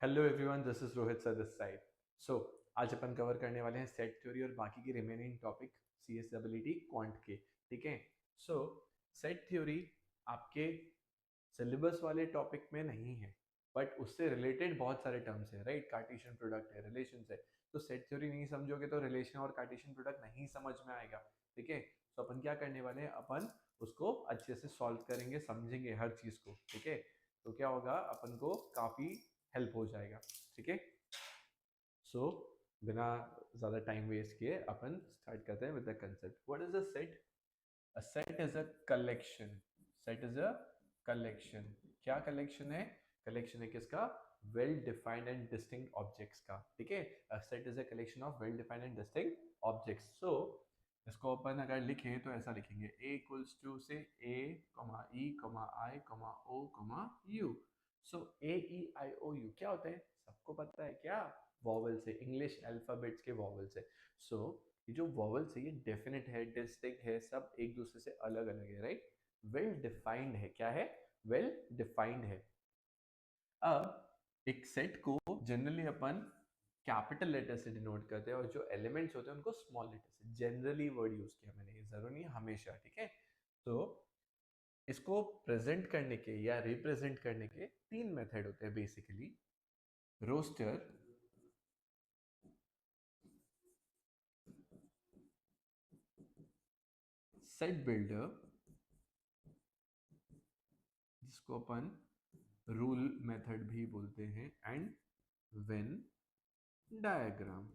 Hello everyone, this is Rohit sir this side. So आज अपन cover करने वाले हैं सेट थ्योरी और बाकी की remaining topic C S W quant के। ठीक है। सो सेट थ्योरी आपके सिलेबस वाले टॉपिक में नहीं है, बट उससे रिलेटेड बहुत सारे टर्म्स है, राइट। कार्टेशियन प्रोडक्ट है, रिलेशन है। तो सेट थ्योरी नहीं समझोगे तो रिलेशन और कार्टेशियन प्रोडक्ट नहीं समझ में आएगा। ठीक है। तो अपन क्या करने वाले हैं, अपन उसको अच्छे से सॉल्व करेंगे, समझेंगे हर चीज को। ठीक है। तो क्या होगा, अपन को काफी हेल्प हो जाएगा। ठीक है। सो बिना ज्यादा टाइम वेस्ट किए अपन स्टार्ट करते हैं with the concept. What is a set? A set is a collection. Set is a collection. क्या कलेक्शन है? कलेक्शन है किसका? Well defined and distinct objects का। ठीक है। A set is a collection of well defined and distinct objects. So इसको अपन अगर लिखें तो ऐसा लिखेंगे, ए इक्वल्स टू से ए कमा ई कमा आई कमा ओ कमा you. So A E I O you क्या होता है? सबको पता है क्या? वॉवल्स है, इंग्लिश अल्फाबेट्स के वॉवल्स है। सो ये जो वॉवल्स है ये डेफिनेट है, डिस्टिंक्ट है, सब एक दूसरे से अलग अलग है, राइट। वेल डिफाइंड है। क्या है? वेल डिफाइंड है। अब एक सेट को जनरली अपन कैपिटल लेटर से डिनोट करते हैं और जो एलिमेंट्स होते हैं उनको स्मॉल लेटर से। जनरली वर्ड यूज किया मैंने, ये जरूरी नहीं है हमेशा। ठीक है। तो इसको प्रेजेंट करने के या रिप्रेजेंट करने के तीन मेथड होते हैं बेसिकली। रोस्टर, सेट बिल्डर जिसको अपन रूल मेथड भी बोलते हैं, एंड वेन डायग्राम।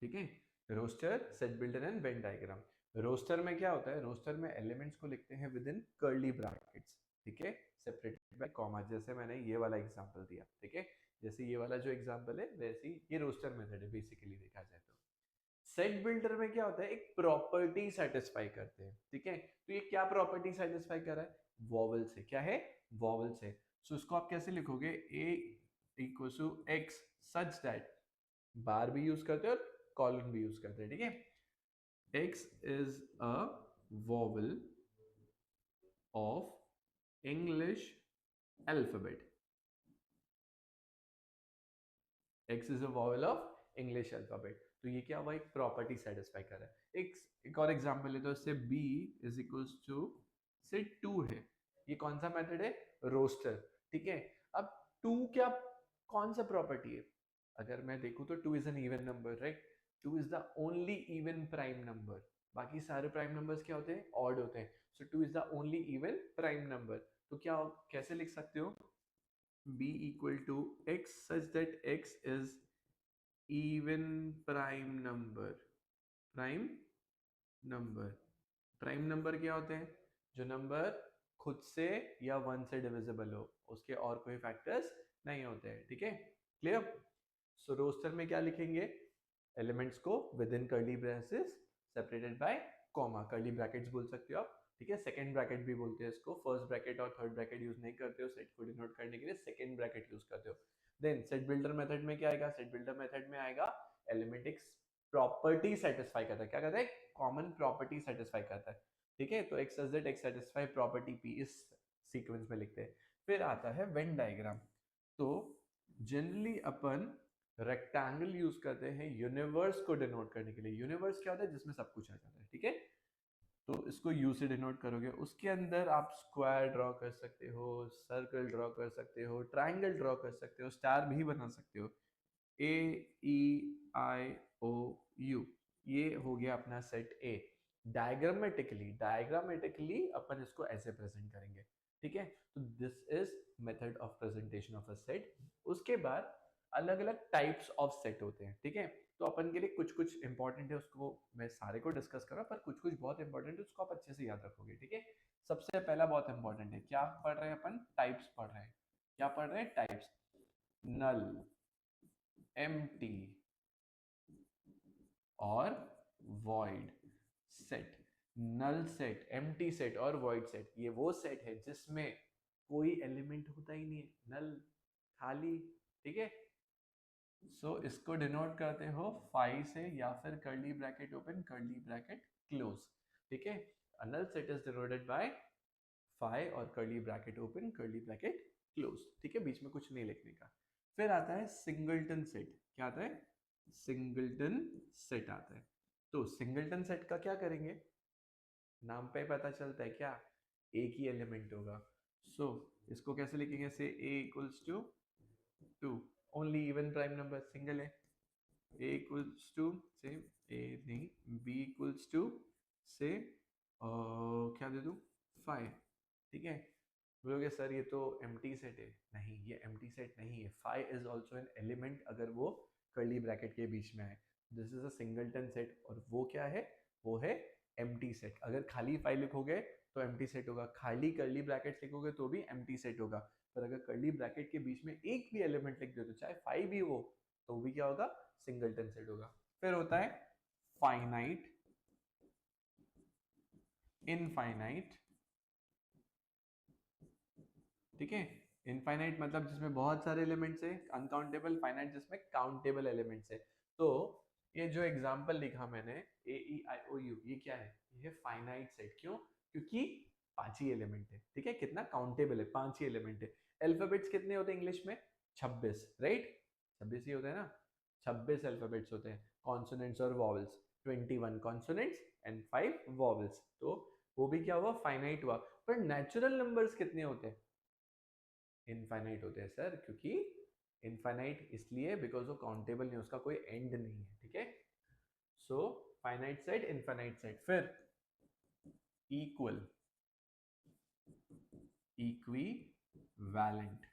ठीक है। Roster, set builder and Venn diagram. Roster में क्या होता है? रोस्टर में एलिमेंट्स को लिखते हैं विद इन कर्ली ब्रैकेट्स। ठीक है। सेपरेटेड बाय कॉमा, जैसे मैंने ये वाला एग्जांपल दिया। ठीक है। जैसे ये वाला जो एग्जांपल है वैसे ही ये रोस्टर मेथड है बेसिकली, देखा जाए तो। सेट बिल्डर में क्या होता है? एक प्रॉपर्टी सेटिस्फाई करते हैं। ठीक है। तो ये क्या प्रॉपर्टी सेटिस्फाई कर रहा है? वॉवल से। क्या है? वॉवल से। सो इसको आप कैसे लिखोगे? A equal to X such that, bar भी यूज करते हैं और कॉलन भी यूज करते हैं। ठीक है। X is a vowel of English alphabet. X is a vowel of English alphabet. तो ये क्या हुआ? एक प्रॉपर्टी सेटिस्फाई कर रहा है। एक और एग्जांपल ले तो इससे b इज इक्वल्स टू से 2 है। ये कौन सा मेथड है? रोस्टर। ठीक है। अब 2 क्या, कौन सा प्रॉपर्टी है? अगर मैं देखूं तो 2 is an even number, right. 2 is the only even prime number. बाकी सारे प्राइम नंबर्स क्या होते हैं? ऑड होते हैं। सो 2 is the only even prime number. तो क्या, कैसे लिख सकते हो? b equal to x such that x is even prime number। Prime number, prime number क्या होते हैं? जो नंबर खुद से या वन से डिविजिबल हो, उसके और कोई फैक्टर्स नहीं होते हैं। ठीक है। क्लियर। सो रोस्टर में क्या लिखेंगे? एलिमेंट्स को with in curly braces separated by comma, curly brackets बोल सकते हो आप। ठीक है। सेकंड ब्रैकेट भी बोलते हैं इसको। फर्स्ट ब्रैकेट और थर्ड ब्रैकेट यूज नहीं करते हो सेट को डिनोट करने के लिए, सेकंड ब्रैकेट यूज करते हो। देन सेट बिल्डर मेथड में क्या आएगा? सेट बिल्डर मेथड में आएगा एलिमेंट एक प्रॉपर्टी सेटिस्फाई करता है। क्या करता है? कॉमन प्रॉपर्टी सेटिस्फाई करता है। ठीक है। तो एक्स सच एक्स सेटिस्फाई प्रॉपर्टी पी इस सीक्वेंस में लिखते हैं। फिर आता है वेन डायग्राम। तो जनरली अपन रेक्टेंगल यूज करते हैं यूनिवर्स को डिनोट करने के लिए। यूनिवर्स क्या होता है? जिसमें सब कुछ आ जाता है। ठीक है। तो इसको यू से डिनोट करोगे, उसके अंदर आप स्क्वायर ड्रॉ कर सकते हो, सर्कल ड्रॉ कर सकते हो, ट्राइंगल ड्रॉ कर सकते हो, स्टार भी बना सकते हो। ए ई आई ओ यू, ये हो गया अपना सेट ए। डायग्रामेटिकली अपन इसको ऐसे प्रेजेंट करेंगे। ठीक है। तो this is method of presentation of a set. उसके बाद अलग अलग टाइप्स ऑफ सेट होते हैं। ठीक है। तो अपन के लिए कुछ कुछ इंपॉर्टेंट है, उसको मैं सारे को डिस्कस करूँ, पर कुछ कुछ बहुत इंपॉर्टेंट है, उसको आप अच्छे से याद रखोगे। ठीक है। सबसे पहला बहुत इंपॉर्टेंट है, क्या पढ़ रहे हैं अपन? टाइप्स पढ़ रहे हैं। क्या पढ़ रहे हैं? टाइप्स। नल, एम्प्टी और void set. Null set, empty set और वॉइड सेट, ये वो सेट है जिसमें कोई एलिमेंट होता ही नहीं है, नल, खाली। ठीक है। सो इसको डिनोट करते हो फाई से या फिर curly bracket open curly bracket close. ठीक है। Null set is denoted by phi और curly bracket open curly bracket close, ठीक है, बीच में कुछ नहीं लिखने का। फिर आता है सिंगलटन सेट। क्या आता है? सिंगलटन सेट आता है। तो सिंगलटन सेट का क्या करेंगे? नाम पे पता चलता है क्या, एक ही एलिमेंट होगा। सो इसको कैसे लिखेंगे? Say a equals to 2, only even prime number, single है। a equals to say a नहीं b इक्वल्स टू से क्या दे दूं? 5, ठीक है। बोलोगे सर ये तो एम्प्टी सेट है। नहीं, ये एम्प्टी सेट नहीं है। 5 इज ऑल्सो एन एलिमेंट अगर वो कर्ली ब्रैकेट के बीच में है। This is a singleton set और वो क्या है? वो है एम्प्टी सेट। अगर खाली 5 लिखोगे तो एम्प्टी सेट होगा, खाली कर्ली ब्रैकेट लिखोगे तो भी एम्प्टी सेट होगा। पर अगर कर्ली ब्रैकेट के बीच में एक भी एलिमेंट लिख दो तो चाहे 5 भी हो तो भी क्या होगा? सिंगलटन सेट होगा। फिर होता है फाइनाइट, इनफाइनाइट, ठीक है। इनफाइनाइट मतलब जिसमें बहुत सारे एलिमेंट्स है, अनकाउंटेबल। फाइनाइट जिसमें काउंटेबल एलिमेंट्स है। तो ये जो एग्जांपल लिखा मैंने ए ई आई ओ यू, ये क्या है? ये फाइनाइट सेट। क्यों? क्योंकि 5 ही एलिमेंट है, ठीक है। कितना काउंटेबल है? 5 ही एलिमेंट है। अल्फाबेट्स कितने होते हैं इंग्लिश में? 26, राइट? 26 ही होते हैं ना। 26 अल्फाबेट्स होते हैं, कॉन्सोनेंट्स और वॉवल्स। 21 consonants and 5 vowels. तो वो भी क्या हुआ? फाइनाइट हुआ। पर नेचुरल नंबर्स कितने होते हैं? इनफाइनाइट होते हैं सर, क्योंकि इनफाइनाइट इसलिए बिकॉज वो काउंटेबल नहीं, उसका कोई एंड नहीं है, ठीक है। So finite set, infinite set. फिर equal, equivalent,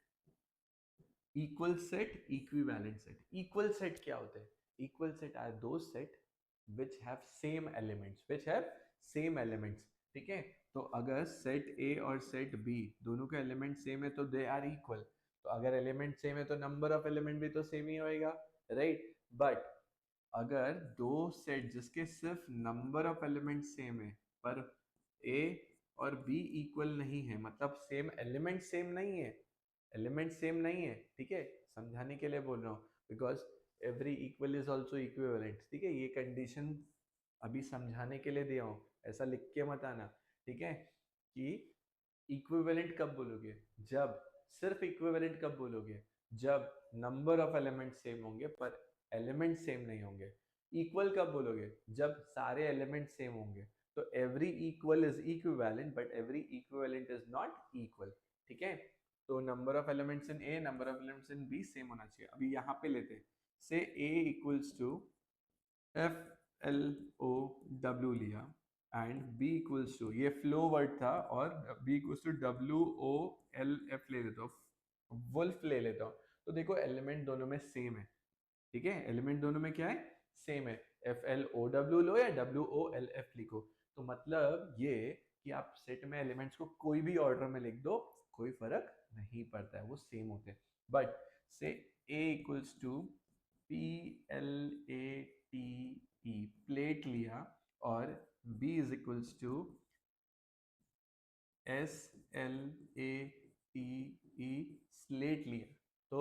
equal set, equivalent set. Equal set क्या होते हैं? Equal set are those set which have same elements, which have same elements, ठीक है। तो अगर सेट ए और सेट बी दोनों के एलिमेंट सेम है तो दे आर इक्वल। तो अगर एलिमेंट सेम है तो नंबर ऑफ एलिमेंट भी तो सेम ही होएगा, राइट। बट अगर दो सेट जिसके सिर्फ नंबर ऑफ एलिमेंट सेम है पर ए और बी इक्वल नहीं है, मतलब सेम एलिमेंट सेम नहीं है, एलिमेंट सेम नहीं है, ठीक है, समझाने के लिए बोल रहा हूँ। Because every equal is also equivalent, ठीक है। ये कंडीशन अभी समझाने के लिए दिया हूँ, ऐसा लिख के मत आना, ठीक है। कि इक्विवेलेंट कब बोलोगे? जब सिर्फ इक्विवेलेंट कब बोलोगे? जब नंबर ऑफ एलिमेंट सेम होंगे पर एलिमेंट सेम नहीं होंगे। इक्वल कब बोलोगे? जब सारे एलिमेंट सेम होंगे। तो every equal is equivalent but every equivalent is not equal, ठीक है। तो number of elements in A, number of elements in B same होना चाहिए। अभी यहाँ पे लेते हैं, say A equals to F L O W लिया एंड बी इक्वल्स टू, ये फ्लो वर्ड था, और B equals to W O L F ले लेता हूँ, वुल्फ ले लेता हूँ। तो देखो एलिमेंट दोनों में सेम है, ठीक है। एलिमेंट दोनों में क्या है? सेम है। F L O W low या डब्ल्यू ओ एल एफ लिखो। तो मतलब ये कि आप सेट में एलिमेंट्स को कोई भी ऑर्डर में लिख दो, कोई फर्क नहीं पड़ता है, वो सेम होते हैं। But say A equals to P L A T E, plate लिया, और B is equals to S L A T E, slate लिया, तो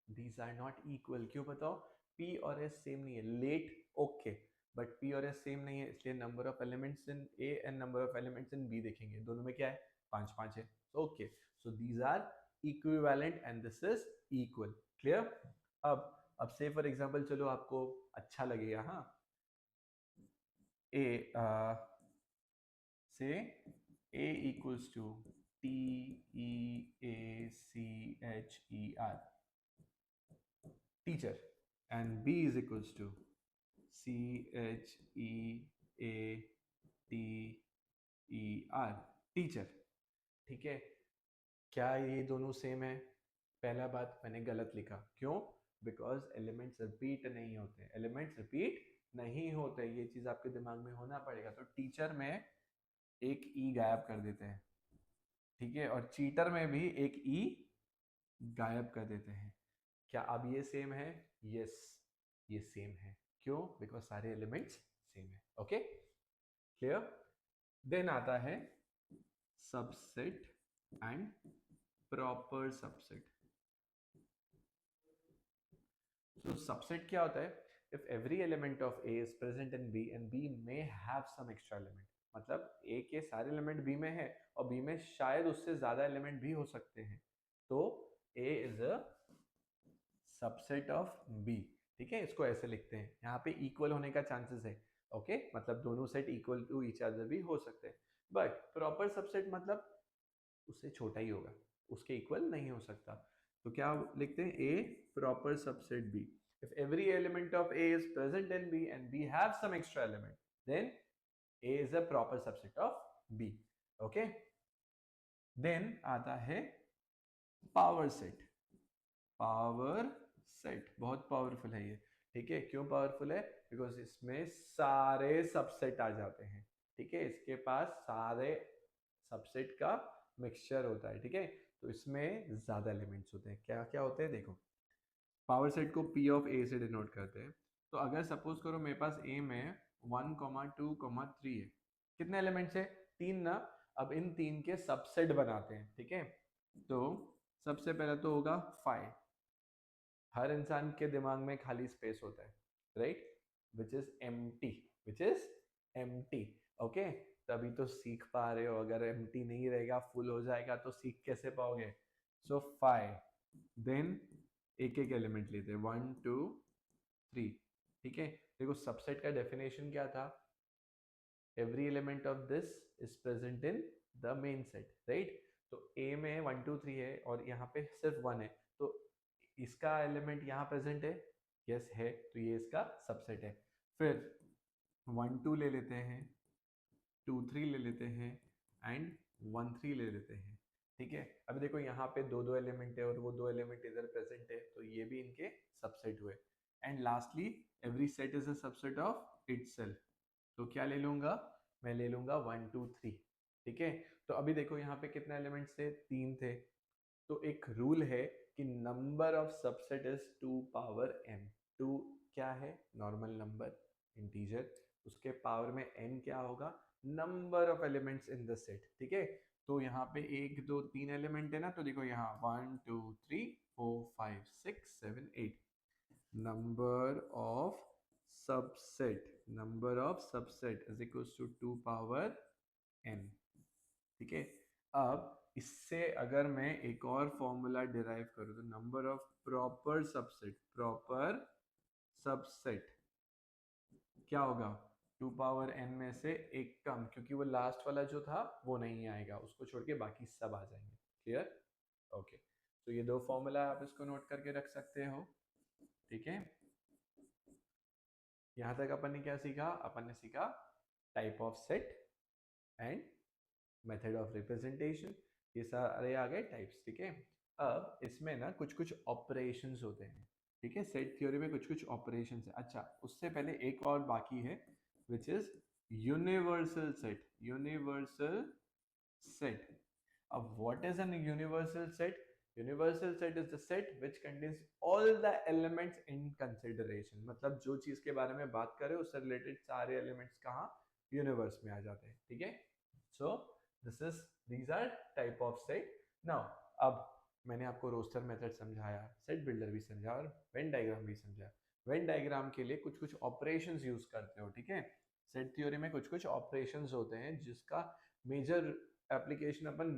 दीज आर नॉट इक्वल। क्यों बताओ? पी और एस सेम नहीं है। लेट ओके, बट पी और एस सेम नहीं है, इसलिए number of elements in A and number of elements in B देखेंगे, दोनों में क्या है? 5 5 है। Okay, so these are equivalent and this is equal. Clear? अब से फॉर एग्जांपल, चलो आपको अच्छा लगेगा, हाँ। ए से a equals to Teacher, teacher, and b is equals to Cheater, teacher, ठीक है। क्या ये दोनों सेम है? पहला बात मैंने गलत लिखा, क्यों? बिकॉज एलिमेंट्स रिपीट नहीं होते, एलिमेंट्स रिपीट नहीं होते, ये चीज आपके दिमाग में होना पड़ेगा। तो टीचर में एक ई गायब कर देते हैं, ठीक है, और चीटर में भी एक ई गायब कर देते हैं। क्या अब ये सेम है? यस, ये सेम है। क्यों? बिकॉज सारे एलिमेंट्स सेम है। Okay, clear? देन आता है सबसेट एंड प्रॉपर सबसेट। तो सबसेट क्या होता है? If every element of A is present in B and B may have some extra element, मतलब ए के सारे एलिमेंट बी में है और बी में शायद उससे ज्यादा एलिमेंट भी हो सकते हैं, तो A is a subset of B. ठीक है, इसको ऐसे लिखते हैं, यहाँ पे इक्वल होने का चांसेस है। ओके, मतलब दोनों set equal to each other भी हो सकते हैं, बट प्रॉपर सबसेट मतलब उससे छोटा ही होगा, उसके इक्वल नहीं हो सकता। तो क्या लिखते हैं, A proper subset B if every element of A is present in B and B have some extra element, then A is a proper subset of B. Okay, then आता है पावर सेट। पावर सेट बहुत powerful है ये। ठीक है, क्यों powerful है? Because इसमें सारे सबसेट आ जाते हैं। ठीक है, इसके पास सारे सबसेट का मिक्सचर होता है। ठीक है, तो इसमें ज्यादा एलिमेंट्स होते हैं। क्या क्या होते हैं देखो, पावर सेट को P ऑफ A से डिनोट करते हैं। तो अगर सपोज करो मेरे पास A में 1, 2, 3 है, कितने एलिमेंट्स है? 3 ना। अब इन 3 के सबसेट बनाते हैं। ठीक है, तो सबसे पहले तो होगा 5। हर इंसान के दिमाग में खाली स्पेस होता है, right, which is empty, which is empty. Okay, तभी तो सीख पा रहे हो, अगर एम्प्टी नहीं रहेगा, फुल हो जाएगा, तो सीख कैसे पाओगे? सो 5, देन एक एक एलिमेंट लेते हैं, 1, 2, 3। ठीक है, देखो सबसेट का डेफिनेशन क्या था? Every element of this is present in the main set, right. तो ए में 1, 2, 3 है और यहाँ पे सिर्फ 1 है, तो इसका एलिमेंट यहाँ प्रेजेंट है, यस है, तो ये इसका सबसेट है। फिर 1, 2 ले लेते हैं, 2, 3 ले लेते हैं एंड 1, 3 ले लेते हैं। ठीक है, अभी देखो यहाँ पे दो दो एलिमेंट है और वो दो एलिमेंट इधर प्रेजेंट है, तो ये भी इनके सबसेट हुए। And lastly every set is a subset of itself. तो क्या ले लूंगा? मैं ले लूंगा 1, 2, 3। ठीक है, तो अभी देखो यहाँ पे कितने एलिमेंट्स थे? 3 थे। तो एक रूल है कि number of subset is 2 power n। 2 क्या है? नॉर्मल नंबर, इंटीजर, उसके पावर में n क्या होगा? Number of elements in the set. ठीक है, तो यहाँ पे 1, 2, 3 एलिमेंट है ना, तो देखो यहाँ 1, 2, 3, 4, 5, 6, 7, 8 number of subset is equals to 2 power n। ठीक है, अब इससे अगर मैं एक और फॉर्मूला डिराइव करूं, तो नंबर ऑफ प्रॉपर सबसेट क्या होगा? 2 पावर n में से एक कम, क्योंकि वो लास्ट वाला जो था वो नहीं आएगा, उसको छोड़ के बाकी सब आ जाएंगे। क्लियर? ओके, तो ये दो फॉर्मूला आप इसको नोट करके रख सकते हो। ठीक है, यहां तक अपन ने क्या सीखा? अपन ने सीखा type of set and method of representation, ये सारे आ गए टाइप्स। ठीक है, अब इसमें ना कुछ कुछ ऑपरेशंस होते हैं। ठीक है, सेट थ्योरी में कुछ कुछ ऑपरेशंस है। अच्छा, उससे पहले एक और बाकी है, which is universal set. Universal set, अब what is an universal set? Universal set is the set which contains all the elements in consideration. मतलब जो चीज के बारे में बात करें उससे रिलेटेड सारे एलिमेंट्स कहाँ? यूनिवर्स में आ जाते हैं। ठीक है, सो these are type of set। now अब मैंने आपको रोस्टर मेथड समझाया, सेट बिल्डर भी समझा और वेन डायग्राम भी समझा। वेन डायग्राम के लिए कुछ कुछ ऑपरेशंस यूज करते हो। ठीक है, सेट थ्योरी में कुछ कुछ ऑपरेशंस होते हैं जिसका मेजर एप्लीकेशन अपन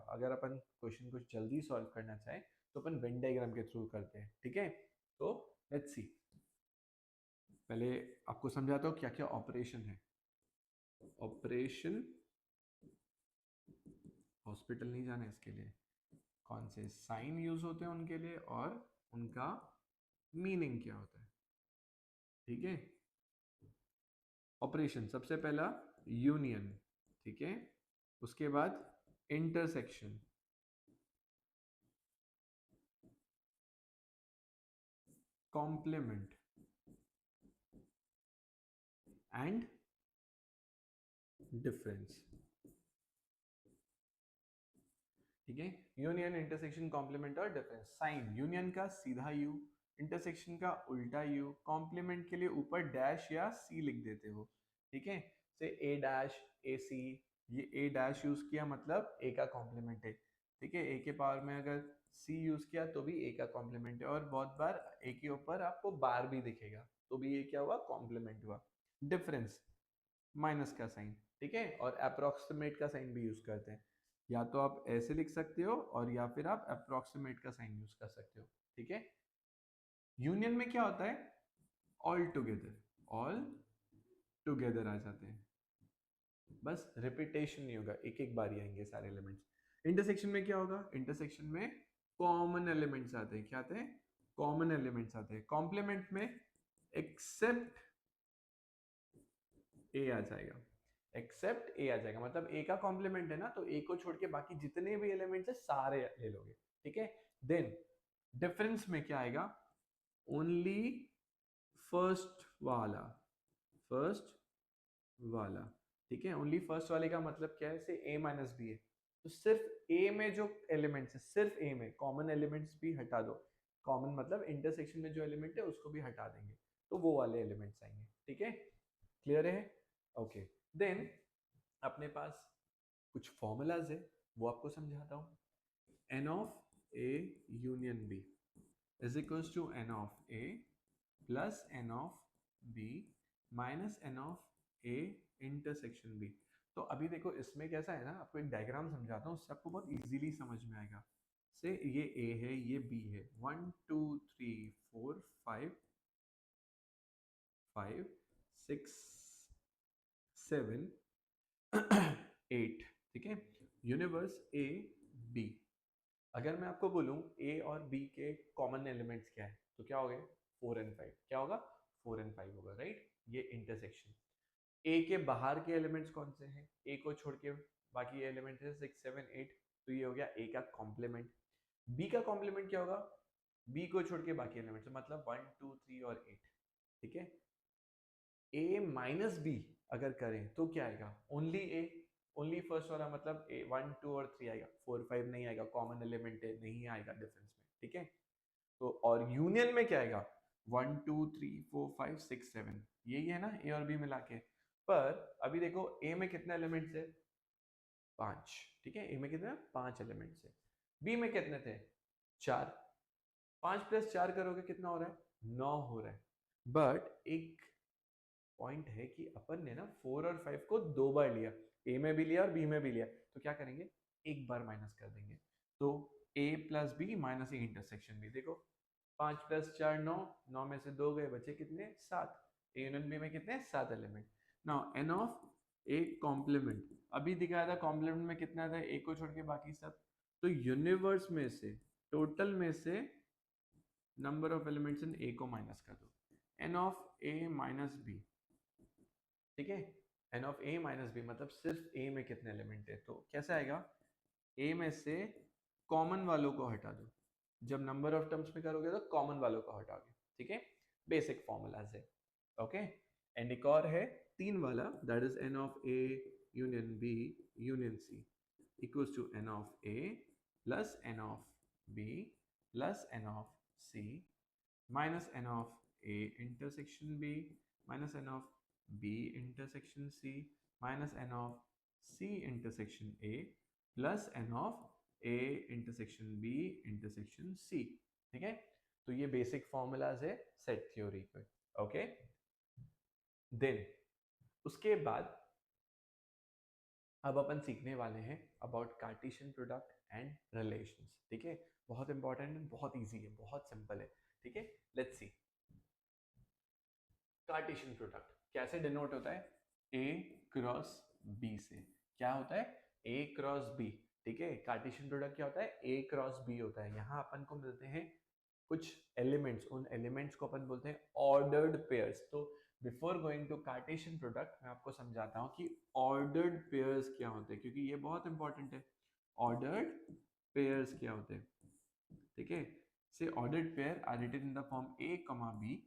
अगर अपन क्वेश्चन कुछ जल्दी सॉल्व करना चाहें तो अपन वेन डायग्राम के थ्रू करते हैं। ठीक है, तो लेट्स सी, पहले आपको समझाता हूँ क्या क्या ऑपरेशन है। ऑपरेशन, हॉस्पिटल नहीं जाना इसके लिए, कौन से साइन यूज होते हैं उनके लिए और उनका मीनिंग क्या होता है। ठीक है, ऑपरेशन सबसे पहला यूनियन। ठीक है, उसके बाद इंटरसेक्शन, कॉम्प्लीमेंट एंड डिफरेंस। ठीक है, यूनियन, इंटरसेक्शन, कॉम्प्लीमेंट और डिफरेंस। साइन, यूनियन का सीधा यू, इंटरसेक्शन का उल्टा यू, कॉम्प्लीमेंट के लिए ऊपर डैश या सी लिख देते हो। ठीक है, से ए डैश, ए सी, ये ए डैश यूज किया मतलब ए का कॉम्प्लीमेंट है। ठीक है, ए के पावर में अगर सी यूज किया तो भी ए का कॉम्प्लीमेंट है, और बहुत बार ए के ऊपर आपको बार भी दिखेगा तो भी ये क्या हुआ? कॉम्प्लीमेंट हुआ। डिफरेंस, माइनस का साइन, ठीक है, और अप्रोक्सीमेट का साइन भी यूज करते हैं, या तो आप ऐसे लिख सकते हो और या फिर आप अप्रोक्सीमेट का साइन यूज कर सकते हो, ठीक है। यूनियन में क्या होता है, ऑल टुगेदर आ जाते हैं, बस रिपीटेशन नहीं होगा, एक एक बार ही आएंगे सारे एलिमेंट्स। इंटरसेक्शन में क्या होगा, इंटरसेक्शन में कॉमन एलिमेंट्स आते हैं, क्या आते हैं, कॉमन एलिमेंट्स आते हैं। कॉम्प्लीमेंट में एक्सेप्ट ए आ जाएगा, एक्सेप्ट ए आ जाएगा, मतलब ए का कॉम्प्लीमेंट है ना, तो ए को छोड़ के बाकी जितने भी एलिमेंट्स है सारे ले लोगे, ठीक है। देन डिफरेंस में क्या आएगा, ओनली फर्स्ट वाला, फर्स्ट वाला, ठीक है। ओनली फर्स्ट वाले का मतलब क्या है, से ए माइनस बी है, तो सिर्फ ए में जो एलिमेंट्स है, सिर्फ ए में कॉमन एलिमेंट्स भी हटा दो, कॉमन मतलब इंटरसेक्शन में जो एलिमेंट है उसको भी हटा देंगे, तो वो वाले एलिमेंट्स आएंगे, ठीक है। क्लियर है, ओके। देन अपने पास कुछ फॉर्मूलाज है, वो आपको समझाता हूँ। N of A union B is equals to n of A plus n of B minus n of A intersection B. तो अभी देखो इसमें कैसा है ना, आपको एक डायग्राम समझाता हूँ, उससे आपको बहुत इजीली समझ में आएगा। से ये ए है, ये बी है, 1 2 3 4 5 5 6 7 8, ठीक है। यूनिवर्स ए बी, अगर मैं आपको बोलूं ए और बी के कॉमन एलिमेंट्स क्या है, तो क्या हो गए, 4 एंड 5, क्या होगा, 4 एंड 5 होगा, राइट। ये इंटरसेक्शन। ए के बाहर के एलिमेंट्स कौन से हैं, ए को छोड़ के बाकी एलिमेंट्स है 6 7 8, तो ये हो गया ए का कॉम्प्लीमेंट। बी का कॉम्प्लीमेंट क्या होगा, बी को छोड़ के बाकी एलिमेंट्स, मतलब 1 2 3 और 8, ठीक है। ए माइनस बी अगर करें तो क्या आएगा, ओनली ए, ओनली फर्स्ट वाला, मतलब ए 1 2 और 3 आएगा, 4 5 नहीं आएगा, कॉमन एलिमेंट है, नहीं आएगा डिफरेंस में, ठीक है। तो और यूनियन में क्या आएगा, 1 2 3 4 5 6 7, यही है ना ए और बी मिला के। पर अभी देखो ए में कितने एलिमेंट्स है, 5, ठीक है, ए में कितने, 5 एलिमेंट्स है। बी में कितने थे, 4, 5 प्लस 4 करोगे कितना हो रहा है, 9 हो रहा है। बट एक पॉइंट है कि अपन ने ना 4 और 5 को 2 बार लिया, ए में भी लिया और बी में भी लिया, तो क्या करेंगे, एक बार माइनस कर देंगे, तो A plus B minus A intersection B. देखो 5 प्लस 4 9, 9 में से 2 गए, बचे कितने, 7। ए यूनियन बी में कितने, 7 element. Now n of A complement, अभी दिखाया था कॉम्प्लीमेंट में कितना था, ए को छोड़ के बाकी सब, तो यूनिवर्स में से, टोटल में से number of elements in A को माइनस कर दो, n of A minus B, ठीक है। N of A minus B मतलब सिर्फ ए में कितने एलिमेंट है, तो कैसे आएगा, ए में से कॉमन वालों को हटा दो, जब नंबर ऑफ टर्म्स में करोगे तो कॉमन वालों को हटाओगे, ठीक है। बेसिक फॉर्मूला है, ओके। एंड एक और है 3 वाला, that is n of A union B union C equals to n of A plus n of B plus n of C minus n of A intersection B minus n of B intersection C minus n of C intersection A plus n of A intersection B intersection C, ठीक है। तो ये basic formulas है set theory पे, okay. Then उसके बाद अब अपन सीखने वाले हैं about Cartesian product and relations, ठीक है। बहुत इंपॉर्टेंट है, बहुत इजी है, बहुत सिंपल है, ठीक है। लेट्स सी कार्टेशियन प्रोडक्ट कैसे डिनोट होता है, ए क्रॉस बी से, क्या होता है, ए क्रॉस बी, ठीक है। कार्टेशियन प्रोडक्ट क्या होता है, ए क्रॉस बी होता है। यहाँ अपन को मिलते हैं कुछ एलिमेंट्स, उन एलिमेंट्स को अपन बोलते हैं ऑर्डर्ड पेयर्स। तो before going to Cartesian product मैं आपको समझाता हूँ कि ऑर्डर्ड पेयर्स क्या होते हैं, क्योंकि ये बहुत इंपॉर्टेंट है। ऑर्डर्ड पेयर्स क्या होते हैं, ठीक है। So ordered pair are written in the form A comma B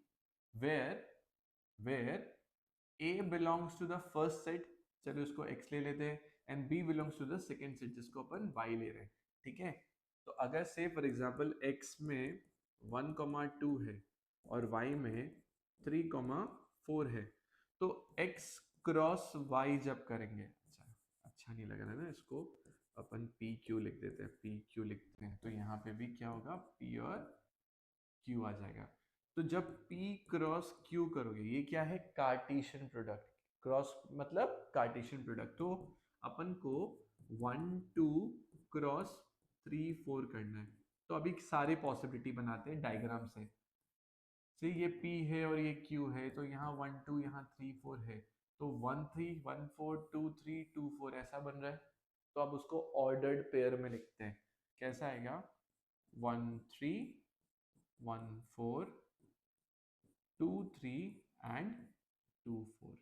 where A belongs to the first set, चलो इसको X ले लेते हैं, and B belongs to the second set जिसको अपन Y ले रहे हैं, ठीक है। तो अगर से फॉर एग्जाम्पल X में 1,2 है और Y में 3,4 है, तो X क्रॉस Y जब करेंगे, अच्छा नहीं लग रहा है ना, इसको अपन PQ लिख देते हैं, PQ लिखते हैं, तो यहाँ पे भी क्या होगा, P और Q आ जाएगा। तो जब P क्रॉस Q करोगे, ये क्या है, कार्टेशियन प्रोडक्ट, क्रॉस मतलब कार्टेशियन प्रोडक्ट। तो अपन को 1 2 क्रॉस 3 4 करना है। तो अभी सारे पॉसिबिलिटी बनाते हैं डायग्राम से ये P है और ये Q है, तो यहाँ 1 2 यहाँ 3 4 है, तो 1 3 1 4 2 3 2 4 ऐसा बन रहा है। तो अब उसको ऑर्डर्ड पेयर में लिखते हैं। कैसा आएगा? 1 3 1 4 2 3 एंड 2 4।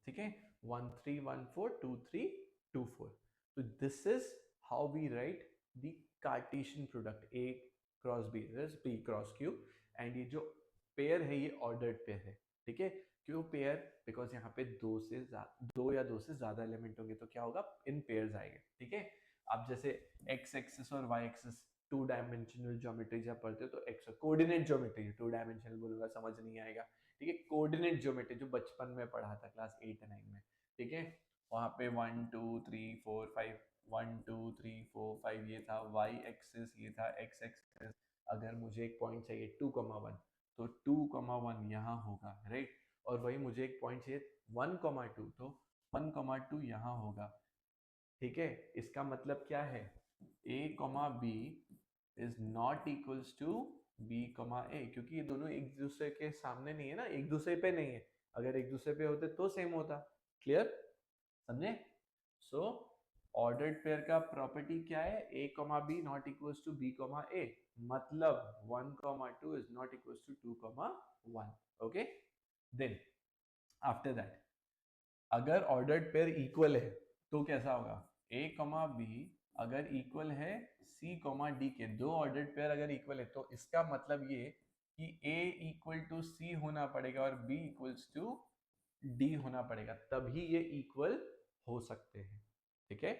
ठीक है, 1 3 1 4 2 3 2 4। तो this is how we write the Cartesian product A cross B, B cross Q। And ये जो पेयर है ये ऑर्डर्ड पेयर है। ठीक है, क्यों पेयर? बिकॉज यहाँ पे दो या दो से ज्यादा एलिमेंट होंगे तो क्या होगा? इन पेयर्स आएंगे। ठीक है, आप जैसे एक्स एक्सिस और वाई एक्सिस 2 डायमेंशनल ज्योमेट्री जब पढ़ते हो तो एक्स कोऑर्डिनेट ज्योमेट्री, 2 डायमेंशनल बोलूंगा समझ नहीं आएगा। ठीक है, कोऑर्डिनेट ज्योमेट्री जो बचपन में पढ़ा था क्लास 8 9 में। ठीक है, वहां पे 1 2 3 4 5, 1 2 3 4 5 ये था वाई एक्सिस, ये था एक्स एक्सिस। अगर मुझे एक पॉइंट चाहिए 2 1, तो 2 1 यहाँ होगा, राइट। और वही मुझे एक पॉइंट चाहिए 1 2, तो 1 2 यहाँ होगा। ठीक है, इसका मतलब क्या है? A B is not equals to B A, क्योंकि ये दोनों एक दूसरे के सामने नहीं है ना, एक दूसरे पे नहीं है। अगर एक दूसरे पे होते तो सेम होता। क्लियर? समझे? सो ऑर्डर्ड पेयर का प्रॉपर्टी क्या है? A B not equals to B A, मतलब 1 2 is not equals to 2 1। Okay, then after that अगर ऑर्डर्ड पेयर इक्वल है तो कैसा होगा? A B अगर इक्वल है C D के, दो ऑर्डर्ड पेयर अगर इक्वल है तो इसका मतलब ये कि A इक्वल टू C होना पड़ेगा और B इक्वल्स टू D होना पड़ेगा, तभी ये इक्वल हो सकते हैं। ठीक है,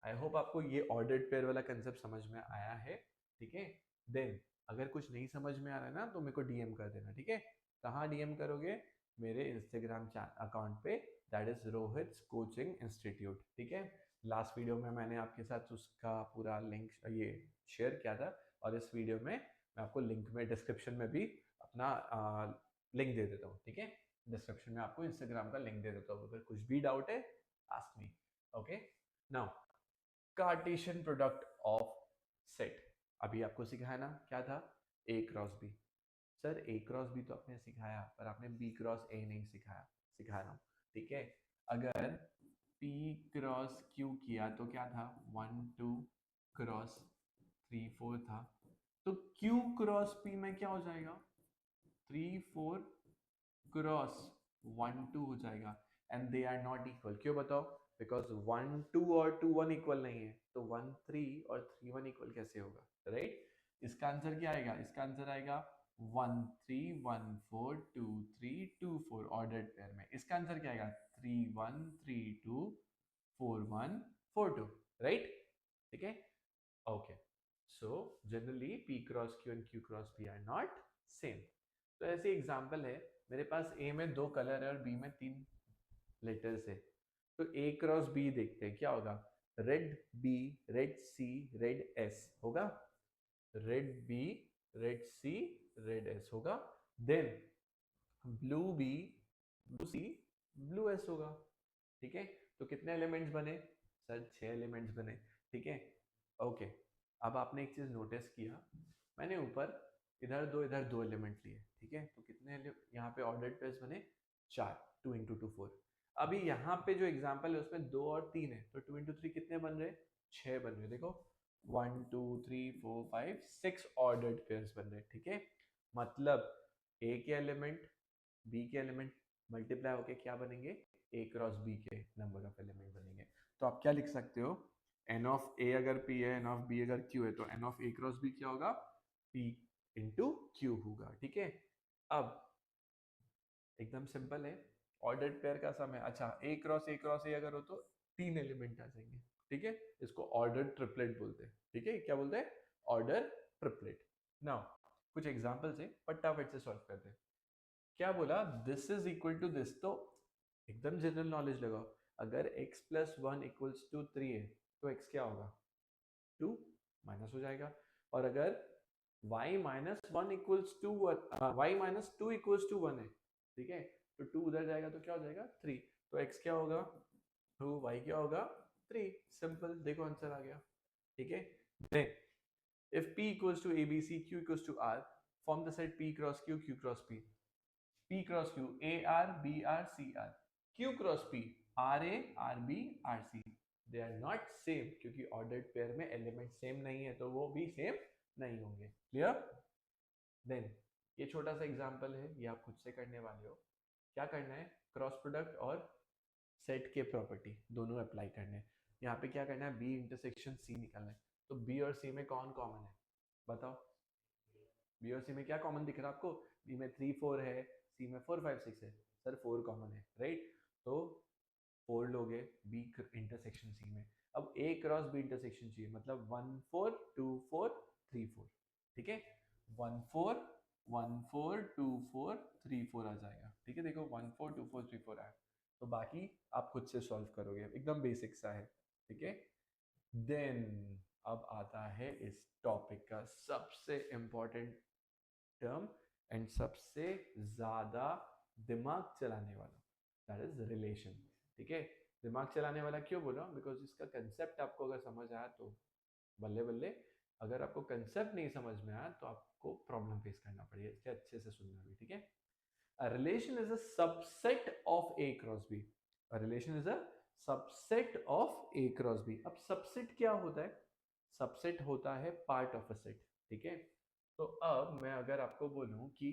आई होप आपको ये ऑर्डर्ड पेयर वाला कंसेप्ट समझ में आया है। ठीक है, देन अगर कुछ नहीं समझ में आ रहा है ना तो मेरे को डीएम कर देना। ठीक है, कहाँ डीएम करोगे? मेरे इंस्टाग्राम अकाउंट पे, that is Rohit coaching institute. ठीक है, लास्ट वीडियो में मैंने आपके साथ उसका पूरा लिंक ये शेयर किया था, और इस वीडियो में मैं आपको लिंक में डिस्क्रिप्शन में भी अपना लिंक दे देता हूँ। ठीक है, डिस्क्रिप्शन में आपको इंस्टाग्राम का लिंक दे देता हूँ, अगर कुछ भी डाउट है ask me. Okay, now Cartesian product of set अभी आपको सिखाया ना, क्या था? A cross B। Sir A cross B तो आपने सिखाया, पर आपने B क्रॉस A नहीं सिखाया। सिखा रहा हूँ। ठीक है, अगर P क्रॉस Q किया तो क्या था? 1 2 क्रॉस 3 4 था, तो Q क्रॉस P में क्या हो जाएगा? 3 4 क्रॉस 1 2 हो जाएगा। And they are not equal. क्यों बताओ? बिकॉज 1 2 और 2 1 इक्वल नहीं है, तो 1 3 और 3 1 इक्वल कैसे होगा? राइट, इसका आंसर क्या आएगा? इसका आंसर आएगा 1 3 1 4 2 3 2 4 ऑर्डर्ड पेयर में। इसका आंसर क्या आएगा? 3 1 3 2 4 1 4 2। राइट? ठीक है, okay. So generally P cross Q and Q cross P are not same. तो ऐसे एग्जांपल है, मेरे पास A में 2 कलर है और B में 3 लेटर्स है। तो A क्रॉस B देखते हैं क्या होगा। Red B, red C, red S होगा। Red B, red C, red S होगा। Then blue B, blue C, blue S होगा। ठीक है, तो कितने एलिमेंट्स बने? सर 6 एलिमेंट्स बने। ठीक है, ओके। अब आपने एक चीज नोटिस किया, मैंने ऊपर इधर दो एलिमेंट लिए। ठीक है, तो कितने यहाँ पे ऑर्डर्ड पेयर्स बने? 4। 2 इंटू 2 4। अभी यहाँ पे जो एग्जांपल है उसमें 2 और 3 है, तो 2 इंटू 3 कितने बन रहे? 6 बन रहे। देखो 1 2 3 4 5 6 ऑर्डर्ड पेयर्स बन रहे। ठीक है, मतलब ए के एलिमेंट बी के एलिमेंट मल्टीप्लाई होके क्या बनेंगे? ए क्रॉस बी के नंबर ऑफ एलिमेंट बनेंगे। तो आप क्या लिख सकते हो? एन ऑफ ए अगर पी है, एन ऑफ बी अगर क्यू है, तो n of A cross B क्या होगा? पी इंटू क्यू होगा। ठीक है, अब एकदम सिंपल है, ऑर्डर्ड पेयर का सम है। अच्छा, ए क्रॉस ए अगर हो तो 3 एलिमेंट आ जाएंगे। ठीक है, इसको ऑर्डर ट्रिपलेट बोलते हैं। ठीक है, क्या बोलते हैं? Order triplet. नाउ कुछ एग्जांपल से फटाफट से सॉल्व करते हैं। क्या बोला? This is equal to this, तो एकदम जनरल नॉलेज लगाओ। अगर x प्लस 1 इक्वल्स टू 3 है तो x क्या होगा? 2 माइनस हो जाएगा। और अगर y minus 1 equals to y minus 2 equals to 1 है, ठीक है, तो 2 उधर जाएगा तो क्या हो जाएगा 3, तो x क्या होगा 2, y क्या होगा 3, सिंपल, देखो आंसर आ गया। ठीक है, then if p equals to abc, q equals to r, form the set p cross q, q cross p, p cross q ar br cr, q cross p ra rb rc, they are not same, क्योंकि ordered pair में element same नहीं है तो वो भी same नहीं होंगे। Clear? Then ये छोटा सा एग्जांपल है, ये आप खुद से करने वाले हो। क्या करना है, क्रॉस प्रोडक्ट और सेट के प्रॉपर्टी दोनों अप्लाई करने हैं। यहाँ पे क्या करना है, बी इंटरसेक्शन सी निकालना है। तो बी और सी में कौन कॉमन है बताओ? बी और सी में क्या कॉमन दिख रहा है आपको? बी में 3 4 है, सी में 4 5 6 है। सर 4 कॉमन है, राइट? तो 4 लोगे बी इंटरसेक्शन सी में। अब ए क्रॉस बी इंटरसेक्शन चाहिए, मतलब 1 4 2 4 3 4। ठीक है, 1 4 1 4 2 4 3 4 आ जाएगा। ठीक है, देखो 1 4 2 4 3 4 आया। तो बाकी आप खुद से सॉल्व करोगे, एकदम बेसिक सा है। ठीक है, देन अब आता है इस टॉपिक का सबसे इंपॉर्टेंट टर्म एंड सबसे ज्यादा दिमाग चलाने वाला, दैट इज रिलेशन। ठीक है, दिमाग चलाने वाला क्यों बोला? बिकॉज इसका कंसेप्ट आपको अगर समझ आया तो बल्ले बल्ले, अगर आपको कंसेप्ट नहीं समझ में आया तो आपको प्रॉब्लम फेस करना पड़ेगा, इसलिए अच्छे से सुनना भी। ठीक है, a relation is a subset of a cross b, a relation is a subset of a cross b। अब सबसेट क्या होता है? सबसेट होता है पार्ट ऑफ अ सेट। ठीक है, तो अब मैं अगर आपको बोलूं कि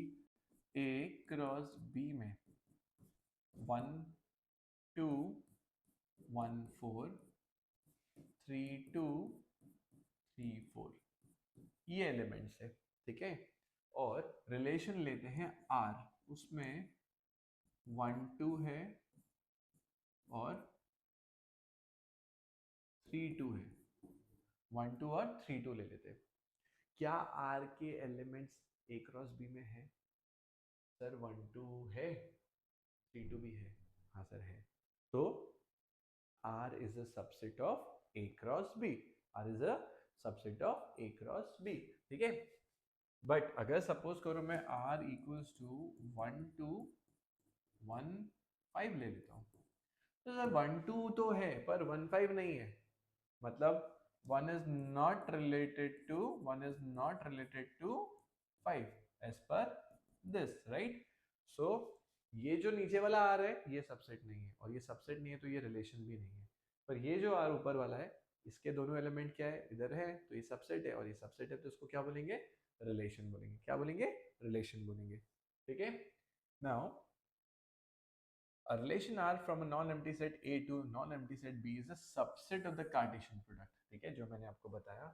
a क्रॉस b में 1 2 1 4 3 2 3 4 ये एलिमेंट्स है। ठीक है, और रिलेशन लेते हैं R, उसमें 1 2 है और 3 2 है। 1 2 और 3 2 ले लेते हैं। क्या R के एलिमेंट्स A क्रॉस B में है? सर 1 2 है, 3 2 भी है। हाँ सर है। तो R is a subset of A cross B, R is a subset of A cross B। ठीक है, बट अगर सपोज करो मैं R इक्वल्स टू 1 2 1 5 ले लेता हूँ, तो सर 1 2 तो है पर 1 5 नहीं है, मतलब 1 is not related to 1 is not related to 5 as per this, right? So ये जो नीचे वाला R है ये सबसेट नहीं है, और ये सबसेट नहीं है तो ये रिलेशन भी नहीं है। पर ये जो R ऊपर वाला है, इसके दोनों एलिमेंट क्या है, इधर है तो ये सबसेट है, और ये सबसेट है तो इसको क्या बोलेंगे, रिलेशन बोलेंगे। क्या बोलेंगे? रिलेशन बोलेंगे। ठीक है, now a relation R from a non-empty set A to non-empty set B is a subset of the Cartesian product। ठीक है, जो मैंने आपको बताया,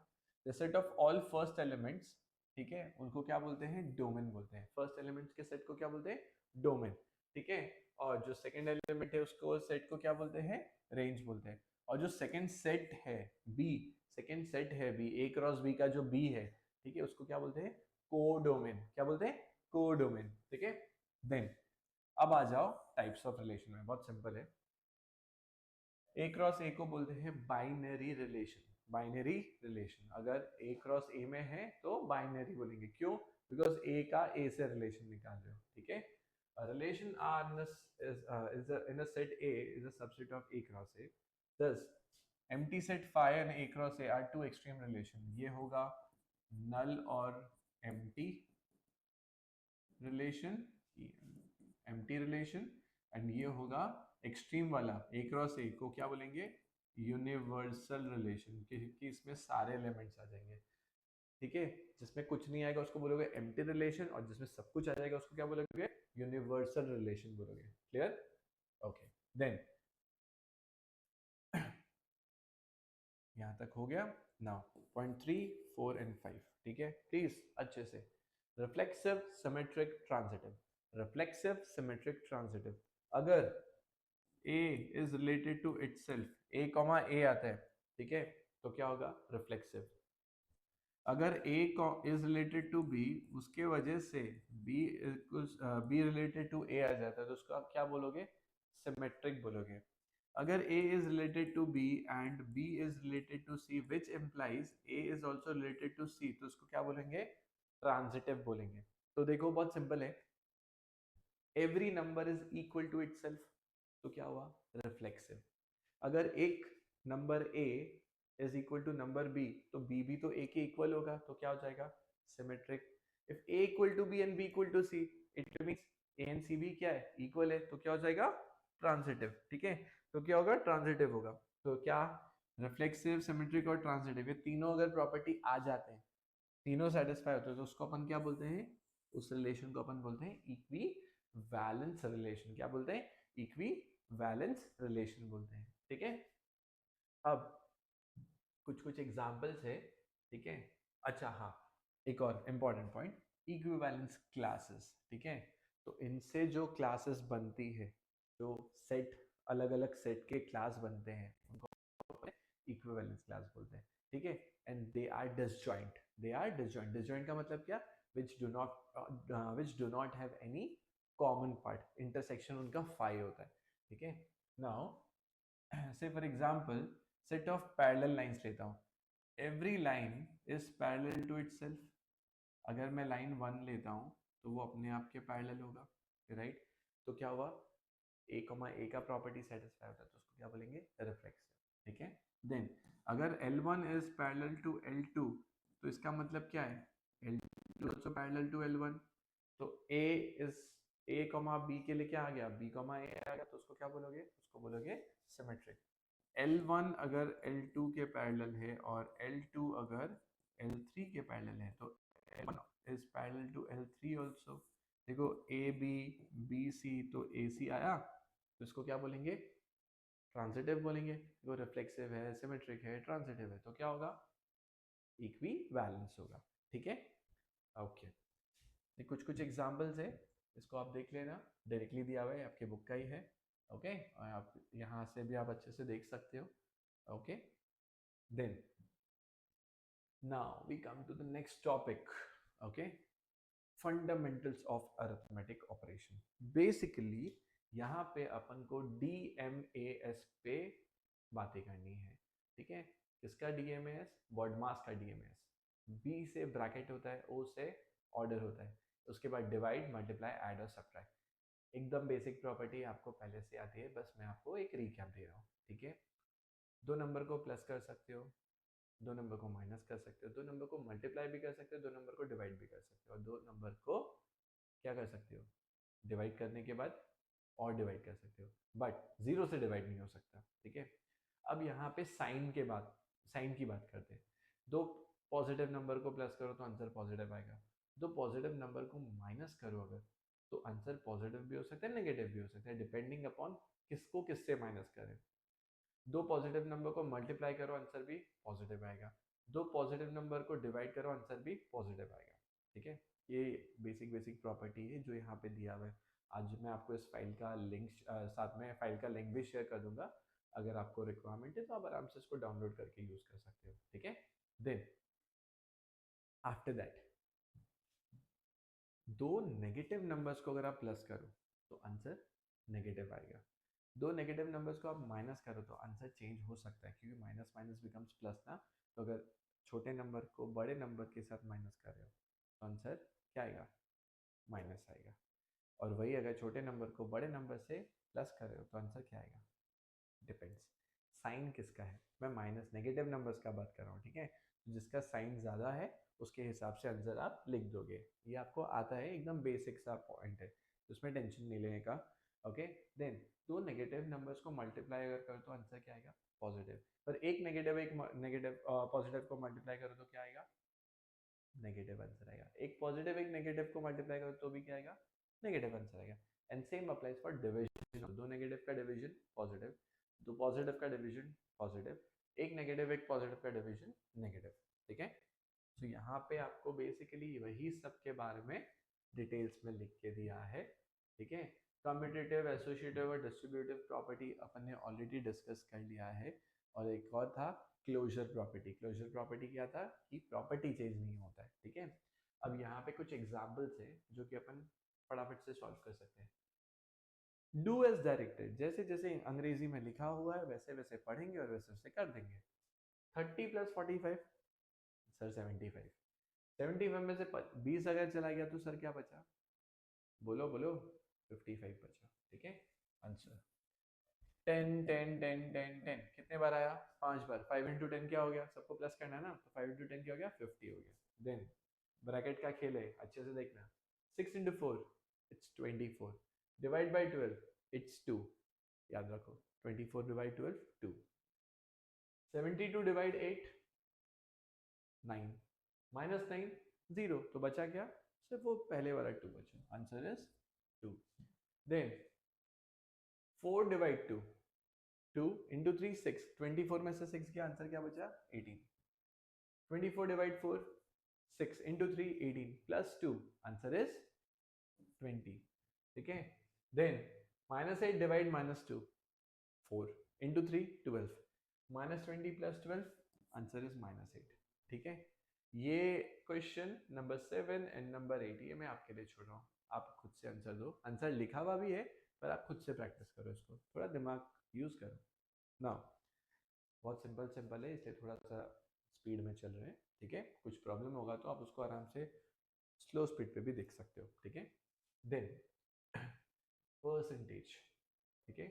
the set of all first elements, ठीक है, उनको क्या बोलते हैं, डोमेन बोलते हैं। फर्स्ट एलिमेंट्स के सेट को क्या बोलते हैं, डोमेन। ठीक है, और जो सेकंड एलिमेंट है उसको सेट को क्या बोलते हैं, रेंज बोलते हैं। और जो सेकंड सेट है बी, सेकंड सेट है बी, ए क्रॉस बी का जो बी है, ठीक है, उसको क्या बोलते हैं, कोडोमेन। क्या बोलते हैं, कोडोमेन। ठीक है, देन अब आ जाओ टाइप्स ऑफ रिलेशन में, बहुत सिंपल है। ए क्रॉस ए को बोलते हैं बाइनरी रिलेशन। बाइनरी रिलेशन, अगर ए क्रॉस ए में है तो बाइनरी बोलेंगे। क्यों? बिकॉज ए का ए से रिलेशन निकाल रहे हो। ठीक है, relation R in a set A is a subset of A cross A. Thus empty set phi and a cross a are two extreme relation। ये होगा नल और empty relation, empty relation, and ये होगा एक्सट्रीम वाला ए cross ए को क्या बोलेंगे, universal relation, क्योंकि इसमें सारे एलिमेंट्स आ जाएंगे। ठीक है, जिसमें कुछ नहीं आएगा उसको बोलोगे एम्प्टी रिलेशन, और जिसमें सब कुछ आ जाएगा उसको क्या बोलोगे, यूनिवर्सल रिलेशन बोलोगे। क्लियर? ओके, देन यहाँ तक हो गया। Now point 3 4 and 5। ठीक है, प्लीज अच्छे से। Reflexive symmetric transitive, reflexive symmetric transitive, अगर A is related to itself, A comma A आता है, ठीक है, तो क्या होगा, रिफ्लेक्सिव। अगर A is related to B, उसके वजह से B B related to A आ जाता है तो उसको आप क्या बोलोगे, सिमेट्रिक बोलोगे। अगर A is related to B and B is related to C which implies A is also related to C, तो उसको क्या बोलेंगे, ट्रांजिटिव बोलेंगे। तो देखो बहुत सिंपल है, every number is equal to itself, तो क्या हुआ, रिफ्लेक्सिव। अगर एक number A is equal to number B, तो बी भी तो ए के इक्वल होगा, तो क्या हो जाएगा, symmetric. If A equal to B and B equal to C, it means A and C भी क्या है, इक्वल है, तो क्या हो जाएगा, ट्रांजिटिव। ठीक है, तो क्या होगा, ट्रांजिटिव होगा। तो क्या, रिफ्लेक्सिव, सिमेट्रिक और ट्रांजिटिव, ये तीनों अगर प्रॉपर्टी आ जाते हैं, तीनों सेटिस्फाई होते हैं, तो उसको अपन क्या बोलते हैं, उस रिलेशन को अपन बोलते हैं इक्वी वैलेंस रिलेशन। क्या बोलते हैं, इक्वी वैलेंस रिलेशन बोलते हैं। ठीक है, अब कुछ कुछ एग्जांपल्स है। ठीक है, अच्छा हाँ, एक और इम्पॉर्टेंट पॉइंट, इक्विवेलेंस क्लासेस। ठीक है, तो इनसे जो क्लासेस बनती है, जो सेट, अलग अलग सेट के क्लास बनते हैं, उनको इक्विवेलेंस क्लास बोलते हैं। ठीक है, and they are disjoint, they are disjoint. Disjoint का मतलब क्या, which do not have any common part, intersection उनका फाई होता है। ठीक है, now say for example set of parallel lines लेता हूँ, every line is parallel to itself. अगर मैं लाइन 1 लेता हूँ तो वो अपने आप के पैरेलल होगा, राइट। तो क्या हुआ, ए कॉमा ए का प्रॉपर्टी सेटिस्फाई होता है, तो उसको क्या बोलेंगे, रिफ्लेक्सिव। ठीक है, देन अगर L1 is parallel to L2, तो इसका मतलब क्या है, L2 also parallel to L1। तो A is, A comma B के लिए क्या आ गया, B कॉमा A आ गया, तो उसको क्या बोलोगे, उसको बोलोगे सिमेट्रिक। L1 अगर L2 के पैरेलल है और L2 अगर L3 के पैरेलल है, तो L1 is parallel to L3 also. देखो ए बी, बी सी, तो ए सी आया, तो इसको क्या बोलेंगे, ट्रांजिटिव बोलेंगे। वो रिफ्लेक्सिव है, सिमेट्रिक है, ट्रांजिटिव है, तो क्या होगा, इक्वी वैलेंस होगा। ठीक है, ओके। ये कुछ कुछ एग्जांपल्स है, इसको आप देख लेना, डायरेक्टली दिया हुआ है, आपके बुक का ही है। ओके, और आप यहाँ से भी आप अच्छे से देख सकते हो। Okay, then now we come to the next topic. Okay, fundamentals of arithmetic operation. Basically यहाँ पे अपन को DMAS पे बातें करनी है। ठीक है, किसका DMAS, बॉडमास का DMAS। B से ब्रैकेट होता है, O से ऑर्डर होता है, उसके बाद डिवाइड, मल्टीप्लाई, ऐड और सब्ट्रैक्ट। एकदम बेसिक प्रॉपर्टी आपको पहले से आती है, बस मैं आपको एक रिकैप दे रहा हूँ। ठीक है, दो नंबर को प्लस कर सकते हो, दो नंबर को माइनस कर सकते हो, दो नंबर को मल्टीप्लाई भी कर सकते हो, दो नंबर को डिवाइड भी कर सकते हो, और दो नंबर को क्या कर सकते हो, डिवाइड करने के बाद और डिवाइड कर सकते हो, बट जीरो से डिवाइड नहीं हो सकता। ठीक है, अब यहाँ पे साइन के बाद, साइन की बात करते हैं। दो पॉजिटिव नंबर को प्लस करो तो आंसर पॉजिटिव आएगा, दो पॉजिटिव नंबर को माइनस करो अगर, तो आंसर पॉजिटिव भी हो सकता है, नेगेटिव भी हो सकता है, डिपेंडिंग अपॉन किसको किससे माइनस करें। दो पॉजिटिव नंबर को मल्टीप्लाई करो, आंसर भी पॉजिटिव आएगा, दो पॉजिटिव नंबर को डिवाइड करो, आंसर भी पॉजिटिव आएगा। ठीक है, ये बेसिक बेसिक प्रॉपर्टी है जो यहाँ पे दिया हुआ है। आज मैं आपको इस फाइल का लिंक, साथ में फाइल का लिंक भी शेयर कर दूंगा, अगर आपको रिक्वायरमेंट है तो आप आराम से इसको डाउनलोड करके यूज कर सकते हो। ठीक है, देन आफ्टर दैट, दो नेगेटिव नंबर्स को अगर आप प्लस करो तो आंसर नेगेटिव आएगा, दो नेगेटिव नंबर्स को आप माइनस करो तो आंसर चेंज हो सकता है, क्योंकि माइनस माइनस बिकम्स प्लस ना। तो अगर छोटे नंबर को बड़े नंबर के साथ माइनस कर रहे हो तो आंसर क्या आएगा, माइनस आएगा। और वही अगर छोटे नंबर को बड़े नंबर से प्लस कर रहे हो तो आंसर क्या आएगा, डिपेंड्स साइन किसका है। मैं माइनस नेगेटिव नंबर्स का बात कर रहा हूँ। ठीक है, तो जिसका साइन ज़्यादा है उसके हिसाब से आंसर आप लिख दोगे। ये आपको आता है, एकदम बेसिक सा पॉइंट है, उसमें टेंशन नहीं लेने का। ओके, देन दो नेगेटिव नंबर्स को मल्टीप्लाई अगर करो तो आंसर क्या आएगा, पॉजिटिव। पर एक नेगेटिव पॉजिटिव को मल्टीप्लाई करो तो क्या आएगा, नेगेटिव आंसर आएगा। एक पॉजिटिव एक नेगेटिव को मल्टीप्लाई करो तो भी क्या आएगा, नेगेटिव आंसर आएगा। And same applies for division, दो नेगेटिव का डिवीजन पॉजिटिव, दो पॉजिटिव का डिवीजन पॉजिटिव, एक नेगेटिव एक पॉजिटिव का डिवीजन नेगेटिव। ठीक है, तो यहाँ पे आपको बेसिकली वही सब के बारे में डिटेल्स में लिख के दिया है। ठीक है, कम्यूटेटिव, एसोसिएटिव और डिस्ट्रीब्यूटिव प्रॉपर्टी अपन ने ऑलरेडी डिस्कस कर लिया है। और एक और था क्लोजर प्रॉपर्टी। क्लोजर प्रॉपर्टी क्या था, कि प्रॉपर्टी चेंज नहीं होता है। ठीक है, अब यहाँ पे कुछ एग्जांपल्स है जो कि अपन फटाफट से सॉल्व कर सकते हैं। डू एज डायरेक्टेड, जैसे जैसे अंग्रेजी में लिखा हुआ है वैसे वैसे पढ़ेंगे और वैसे वैसे कर देंगे। 30 + 45, सर 75। 75 में से 20 अगर चला गया तो सर क्या बचा, बोलो बोलो, 55 बचा, ठीक है। आंसर 10 10 10 10 10 कितने बार आया? 5 बार। 5 इंटू 10 क्या हो गया? सबको प्लस करना है ना, तो 5 इंटू 10 क्या हो गया? 50 हो गया। देन ब्रैकेट का खेल है, अच्छे से देखना। 6 into 4 it's 24, divide by 12 it's 2, याद रखो 24 डिवाइड 12 2, 72 डिवाइड 8 9, माइनस 9 0, तो बचा क्या? सिर्फ वो पहले वाला 2 बचा, आंसर इज 2। देन 4 डिवाइड 2 2 इंटू 3 6, 24 में से 6 का आंसर क्या बचा? 18। 24 divide 4 6 into 3 18 plus 2, answer is 20, ठीक है। देन minus 8 divide minus 2 4 into 3 12, minus 20 plus 12, answer is minus 8, ठीक है। ये क्वेश्चन नंबर 7 एंड नंबर 8 ये मैं आपके लिए छोड़ रहा हूँ, आप खुद से आंसर दो। आंसर लिखा हुआ भी है पर आप खुद से प्रैक्टिस करो, इसको थोड़ा दिमाग यूज करो ना। बहुत सिंपल सिंपल है, इसलिए थोड़ा सा स्पीड में चल रहे हैं, ठीक है। कुछ प्रॉब्लम होगा तो आप उसको आराम से स्लो स्पीड पे भी देख सकते हो, ठीक है। देन परसेंटेज, ठीक है।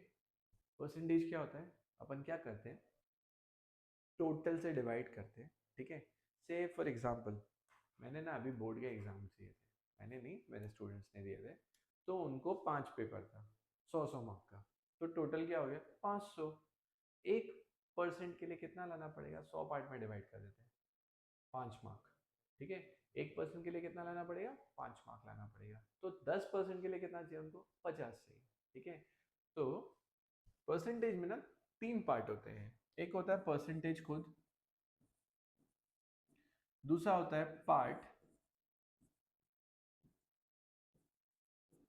परसेंटेज क्या होता है? अपन क्या करते हैं, टोटल से डिवाइड करते हैं, ठीक है। से फॉर एग्जांपल मैंने ना अभी बोर्ड के एग्जाम्स दिए थे, मैंने नहीं, मेरे स्टूडेंट्स ने दिए थे, तो उनको 5 पेपर था, 100 मार्क का, तो टोटल क्या हो गया? 500। 1% के लिए कितना लाना पड़ेगा? 100 पार्ट में डिवाइड कर देते हैं, 5 मार्क, ठीक है। 1% के लिए कितना लाना पड़ेगा? 5 मार्क लाना पड़ेगा। तो 10% के लिए कितना चाहिए उनको? 50 चाहिए, ठीक है। तो परसेंटेज में ना 3 पार्ट होते हैं, एक होता है परसेंटेज खुद, दूसरा होता है पार्ट,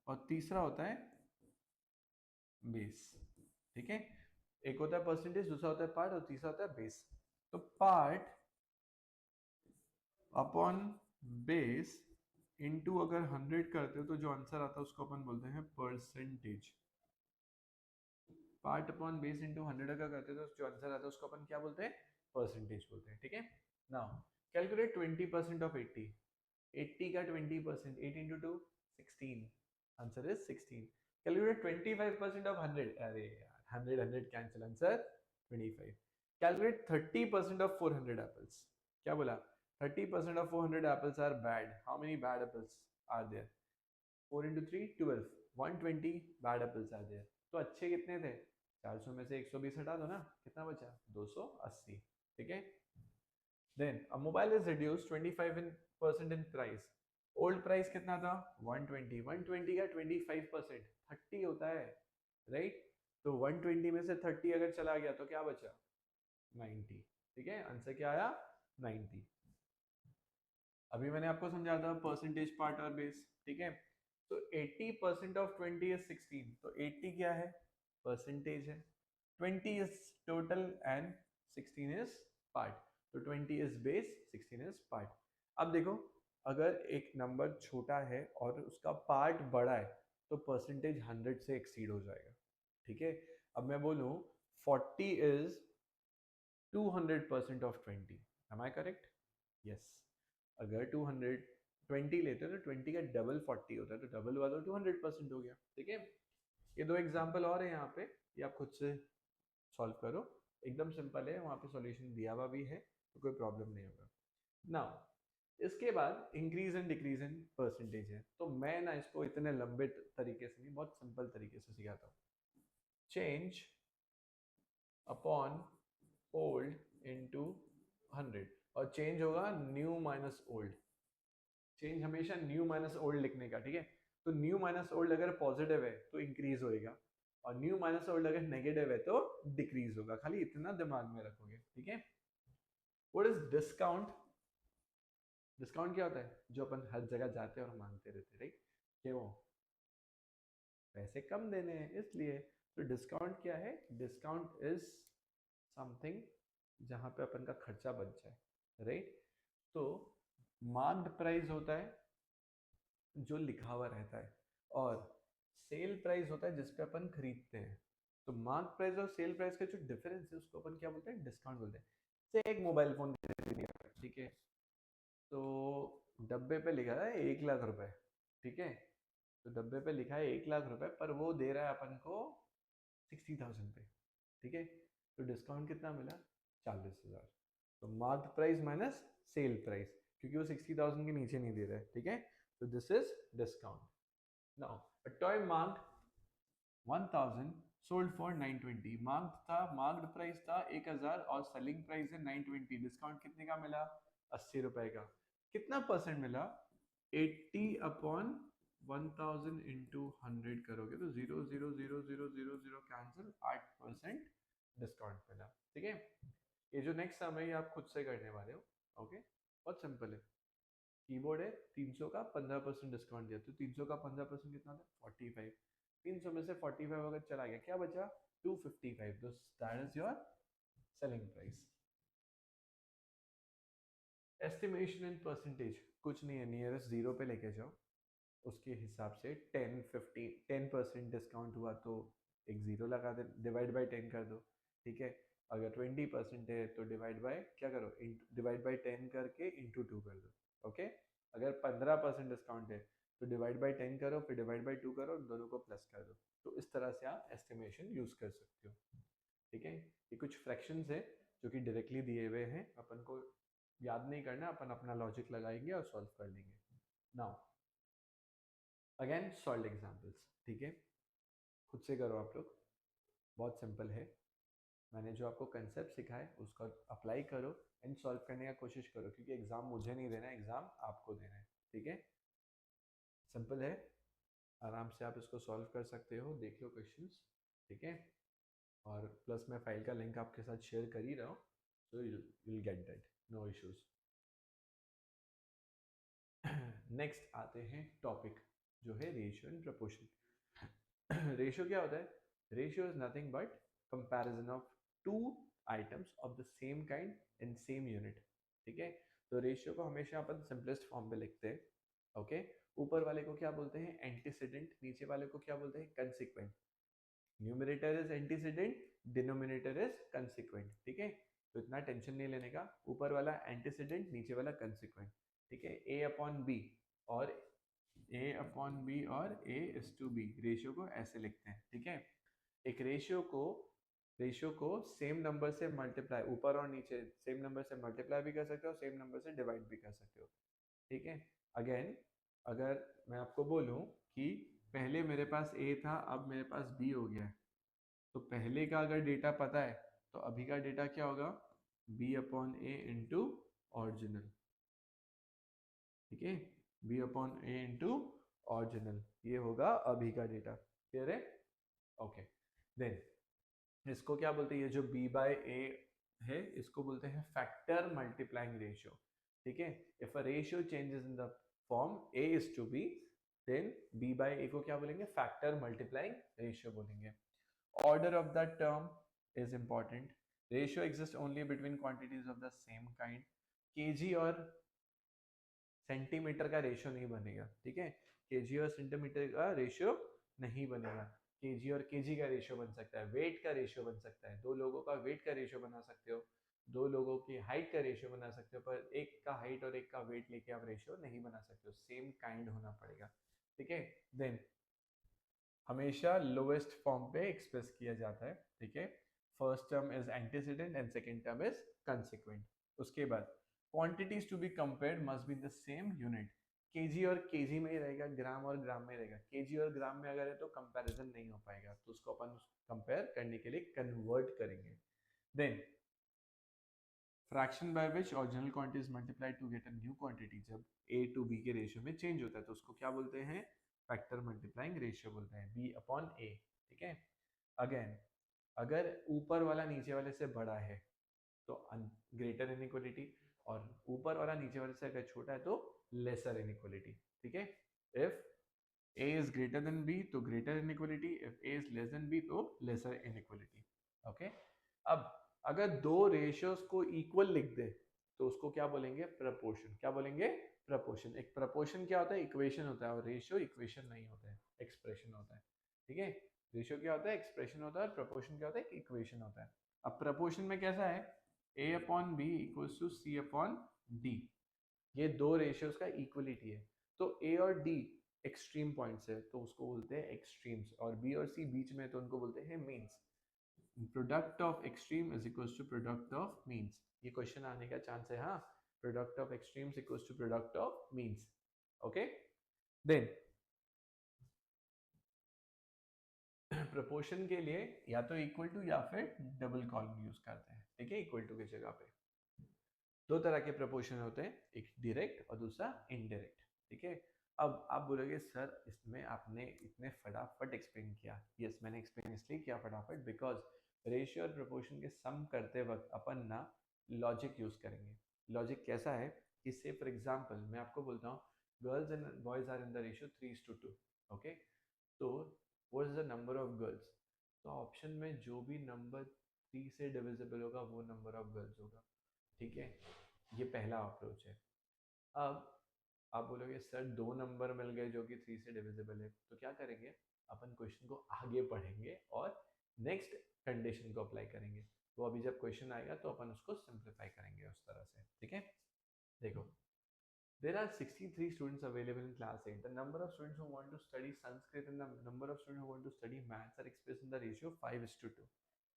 और तीसरा होता है बेस, ठीक है। एक होता है परसेंटेज, दूसरा होता है पार्ट, और तीसरा होता है बेस। तो पार्ट अपॉन बेस इनटू अगर 100 करते हो तो जो आंसर आता है उसको अपन बोलते हैं percentage. Part upon base into 100 अगर करते हो तो जो आंसर आता है उसको अपन क्या बोलते हैं? परसेंटेज बोलते हैं, ठीक है। Now calculate 20% of 80। 80 का 20%, 8 into 2 16, answer is 16। Calculate 25% of 100, अरे यार 100 100 cancel, answer 25। Calculate 30% of 400 apples, क्या बोला? 30% of 400 apples are bad. How many bad apples are there? 4 into 3 12, 120 bad apples are there. तो अच्छे कितने थे? 400 में से 120 हटा दो ना, कितना बचा? 280, ठीक है। Then a mobile is reduce 25 percent in price. Old price कितना था? 120, 120 का 25% 30 होता है, राइट। तो 120 में से 30 अगर चला गया तो क्या बचा? 90, ठीक है। आंसर क्या आया? 90। अभी मैंने आपको समझाया था परसेंटेज पार्ट और बेस, ठीक है। तो 80% ऑफ 20 इज 16, तो 80 क्या है? परसेंटेज है, 20 is total and 16 is part, तो 20 इज बेस, 16 इज पार्ट। अब देखो, अगर एक नंबर छोटा है और उसका पार्ट बड़ा है तो परसेंटेज 100 से एक्सीड हो जाएगा, ठीक है। अब मैं बोलूं 40 is 200% of 20, am I correct? Yes. अगर 220 लेते हो तो 20 का डबल 40 होता है, तो डबल हुआ तो 200% हो गया, ठीक है। ये दो एग्जांपल और है यहाँ पे, ये आप खुद से सॉल्व करो, एकदम सिंपल है, वहाँ पे सॉल्यूशन दिया हुआ भी है, तो कोई प्रॉब्लम नहीं होगा। नाउ इसके बाद increase and decrease in percentage है, तो मैं ना इसको इतने लंबे तरीके से नहीं, बहुत सिंपल तरीके से सिखाता हूँ। चेंज अपॉन ओल्ड इनटू 100, और चेंज होगा न्यू माइनस ओल्ड। चेंज हमेशा न्यू माइनस ओल्ड लिखने का, ठीक है। तो न्यू माइनस ओल्ड अगर पॉजिटिव है तो इंक्रीज होएगा, और न्यू माइनस ओल्ड अगर नेगेटिव है तो डिक्रीज होगा, खाली इतना दिमाग में रखोगे, ठीक है। What is discount? डिस्काउंट क्या होता है? जो अपन हर जगह जाते हैं और मांगते रहते, राइट। क्यों? पैसे कम देने हैं इसलिए। तो डिस्काउंट क्या है? डिस्काउंट इज समथिंग जहां पे अपन का खर्चा बच जाए, राइट। तो मार्क्ड प्राइस होता है जो लिखा हुआ रहता है, और सेल प्राइस होता है जिसपे अपन खरीदते हैं। तो मार्क प्राइस और सेल प्राइस का जो डिफरेंस है उसको अपन क्या बोलते हैं? डिस्काउंट बोलते हैं। से एक मोबाइल फोन खरीद लिया, ठीक है, तो डब्बे पे लिखा है 1 लाख रुपए, ठीक है। तो डब्बे पे लिखा है 1 लाख रुपए, पर वो दे रहा है अपन को 60,000 पे, ठीक है। तो डिस्काउंट कितना मिला? 40,000। तो mark price minus sale price, क्योंकि वो 60,000 के नीचे नहीं दे रहा है, ठीक है। तो this is discount. Now a toy marked 1000 sold for 920। Marked price था 1000 और सेलिंग प्राइस है 920। डिस्काउंट कितने का मिला? 80 रुपए का। कितना परसेंट मिला? 80 अपॉन 1000 इंटू 100 करोगे तो 0.00000 कैंसिल, 8% डिस्काउंट मिला, ठीक है। ये जो नेक्स्ट सम है ये आप खुद से करने वाले हो, ओके। बहुत सिंपल है। कीबोर्ड है, 300 का 15% डिस्काउंट दिया, तो 300 का 15% कितना था? 45। 300 में से 45 अगर चला गया, क्या बचा? 255। तो that is your selling price. Estimation in percentage कुछ नहीं है, नियरेस्ट जीरो पे लेके जाओ, उसके हिसाब से 10% डिस्काउंट हुआ तो एक जीरो लगा दे, डिवाइड बाय 10 कर दो, ठीक है। अगर 20% है तो डिवाइड बाय क्या करो? डिवाइड बाय 10 करके इंटू 2 कर दो, ओके। अगर 15% डिस्काउंट है तो डिवाइड बाय 10 करो, फिर डिवाइड बाय 2 करो, दोनों को प्लस कर दो। तो इस तरह से आप एस्टिमेशन यूज कर सकते हो, ठीक है। ये कुछ फ्रैक्शंस है जो कि डायरेक्टली दिए हुए हैं, अपन को याद नहीं करना, अपन अपना लॉजिक लगाएंगे और सॉल्व कर लेंगे। नाउ अगेन सॉल्व एग्जांपल्स, ठीक है। खुद से करो आप लोग, बहुत सिंपल है। मैंने जो आपको कंसेप्ट सिखाया है उसको अप्लाई करो एंड सॉल्व करने का कोशिश करो, क्योंकि एग्जाम मुझे नहीं देना है, एग्जाम आपको देना है, ठीक है। सिंपल है, आराम से आप इसको सॉल्व कर सकते हो, देख लो क्वेश्चंस, ठीक है। और प्लस मैं फाइल का लिंक आपके साथ शेयर कर ही रहा हूँ, so you'll get that, no issues. Next आते हैं टॉपिक जो है रेशियो एंड प्रपोर्शन। रेशियो क्या होता है? Ratio is nothing but comparison of two items of the same kind in same unit, ठीक है। तो रेशियो को हमेशा अपन सिंपलेस्ट फॉर्म पे लिखते हैं, ओके। ऊपर वाले को क्या बोलते हैं? एंटीसीडेंट। नीचे वाले को क्या बोलते हैं? Consequent. Numerator is antecedent, denominator is consequent, ठीक है। तो इतना टेंशन नहीं लेने का, ऊपर वाला एंटीसीडेंट, नीचे वाला कंसिक्वेंट, ठीक है। ए अपॉन बी और ए इज टू बी, रेशियो को ऐसे लिखते हैं, ठीक है। एक रेशियो को सेम नंबर से मल्टीप्लाई, ऊपर और नीचे सेम नंबर से मल्टीप्लाई भी कर सकते हो, सेम नंबर से डिवाइड भी कर सकते हो, ठीक है। अगेन अगर मैं आपको बोलूं कि पहले मेरे पास ए था, अब मेरे पास बी हो गया है, तो पहले का अगर डेटा पता है तो अभी का डेटा क्या होगा? बी अपॉन ए इंटू ऑरिजिनल, ठीक है। बी अपॉन ए इंटू ऑरिजिनल, ये होगा अभी का डेटा, क्लियर है? ओके। देन इसको क्या बोलते हैं? ये जो b बाय ए है इसको बोलते हैं फैक्टर मल्टीप्लाइंग रेशियो, ठीक है। If a ratio changes in the form a is to b, then b by A को क्या बोलेंगे? फैक्टर मल्टीप्लाइंग रेशियो बोलेंगे। Order of the term is important. Ratio exists only between quantities of the same kind. kg और centimetre का ratio नहीं बनेगा, ठीक है। केजी और सेंटीमीटर का रेशियो नहीं बनेगा। केजी और केजी का रेशियो बन सकता है, वेट का रेशियो बन सकता है, दो लोगों का वेट का रेशियो बना सकते हो, दो लोगों की हाइट का रेशियो बना सकते हो, पर एक का हाइट और एक का वेट लेके आप रेशियो नहीं बना सकते हो, सेम काइंड होना पड़ेगा, ठीक है। देन हमेशा लोएस्ट फॉर्म पे एक्सप्रेस किया जाता है, ठीक है। First term is antecedent and second term is consequent. उसके बाद quantities to be compared must be the same unit. Kg और केजी में ही रहेगा, ग्राम और ग्राम में रहेगा। केजी और ग्राम में अगर है तो कंपैरिजन नहीं हो पाएगा, तो उसको अपन कंपेयर करने के लिए कन्वर्ट करेंगे। Then fraction by which original quantity is multiplied to get a new quantity, जब ए टू बी के रेशियो में चेंज होता है तो उसको क्या बोलते हैं? फैक्टर मल्टीप्लाइंग रेशियो बोलते हैं, बी अपॉन ए, ठीक है। अगेन अगर ऊपर वाला नीचे वाले से बड़ा है तो ग्रेटर इनइक्वालिटी, और ऊपर वाला नीचे वाले से अगर छोटा है तो लेसर इनइक्वालिटी, ठीक है। If a is greater than b तो greater inequality, if a is less than b तो लेसर इनइक्वालिटी, ओके। अब अगर दो रेशियोज को इक्वल लिख दे तो उसको क्या बोलेंगे? प्रपोर्शन। क्या बोलेंगे? प्रपोर्शन। एक प्रपोर्शन क्या होता है? इक्वेशन होता है, और रेशियो इक्वेशन नहीं होता है, एक्सप्रेशन होता है, ठीक है। रेशियो क्या होता है? एक्सप्रेशन होता है, और प्रपोर्शन क्या होता है? इक्वेशन होता है। अब प्रपोर्शन में कैसा है? a upon B equals to C upon D, ये दो रेशियोज का इक्वलिटी है। तो a और d एक्सट्रीम पॉइंट्स है तो उसको बोलते हैं एक्सट्रीम्स, और बी और सी बीच में तो उनको बोलते हैं means. Product of extreme is equals to product of means, ये क्वेश्चन आने का चांस है। हाँ, product of extremes equals to product of means. Okay, then proportion के लिए या तो इक्वल टू या फिर डबल कॉलम यूज करते हैं। ठीक है, इक्वल टू की जगह पे दो तरह के प्रोपोर्शन होते हैं, एक डायरेक्ट और दूसरा इनडायरेक्ट। ठीक है, अब आप बोलोगे सर इसमें आपने इतने फटाफट एक्सप्लेन किया। यस, मैंने एक्सप्लेन इसलिए किया फटाफट बिकॉज रेशियो और प्रोपोर्शन के सम करते वक्त अपन ना लॉजिक यूज करेंगे। लॉजिक कैसा है, इससे फॉर एग्जाम्पल मैं आपको बोलता हूँ girls and boys are in the ratio 3:2। Okay, तो what is the number of girls, तो ऑप्शन में जो भी नंबर 3 से डिविजिबल होगा वो नंबर ऑफ गर्ल्स होगा। ठीक है, ये पहला अप्रोच है। अब आप बोलोगे सर दो नंबर मिल गए जो कि 3 से डिविजिबल है, तो क्या करेंगे, अपन क्वेश्चन को आगे पढ़ेंगे और नेक्स्ट कंडीशन को अप्लाई करेंगे। तो अभी जब क्वेश्चन आएगा तो अपन उसको सिंप्लीफाई करेंगे उस तरह से। ठीक है, देखो, there are 63 students available in class 8. The number of students who want to study Sanskrit and the number of students who want to study maths are expressed in the ratio 5:2.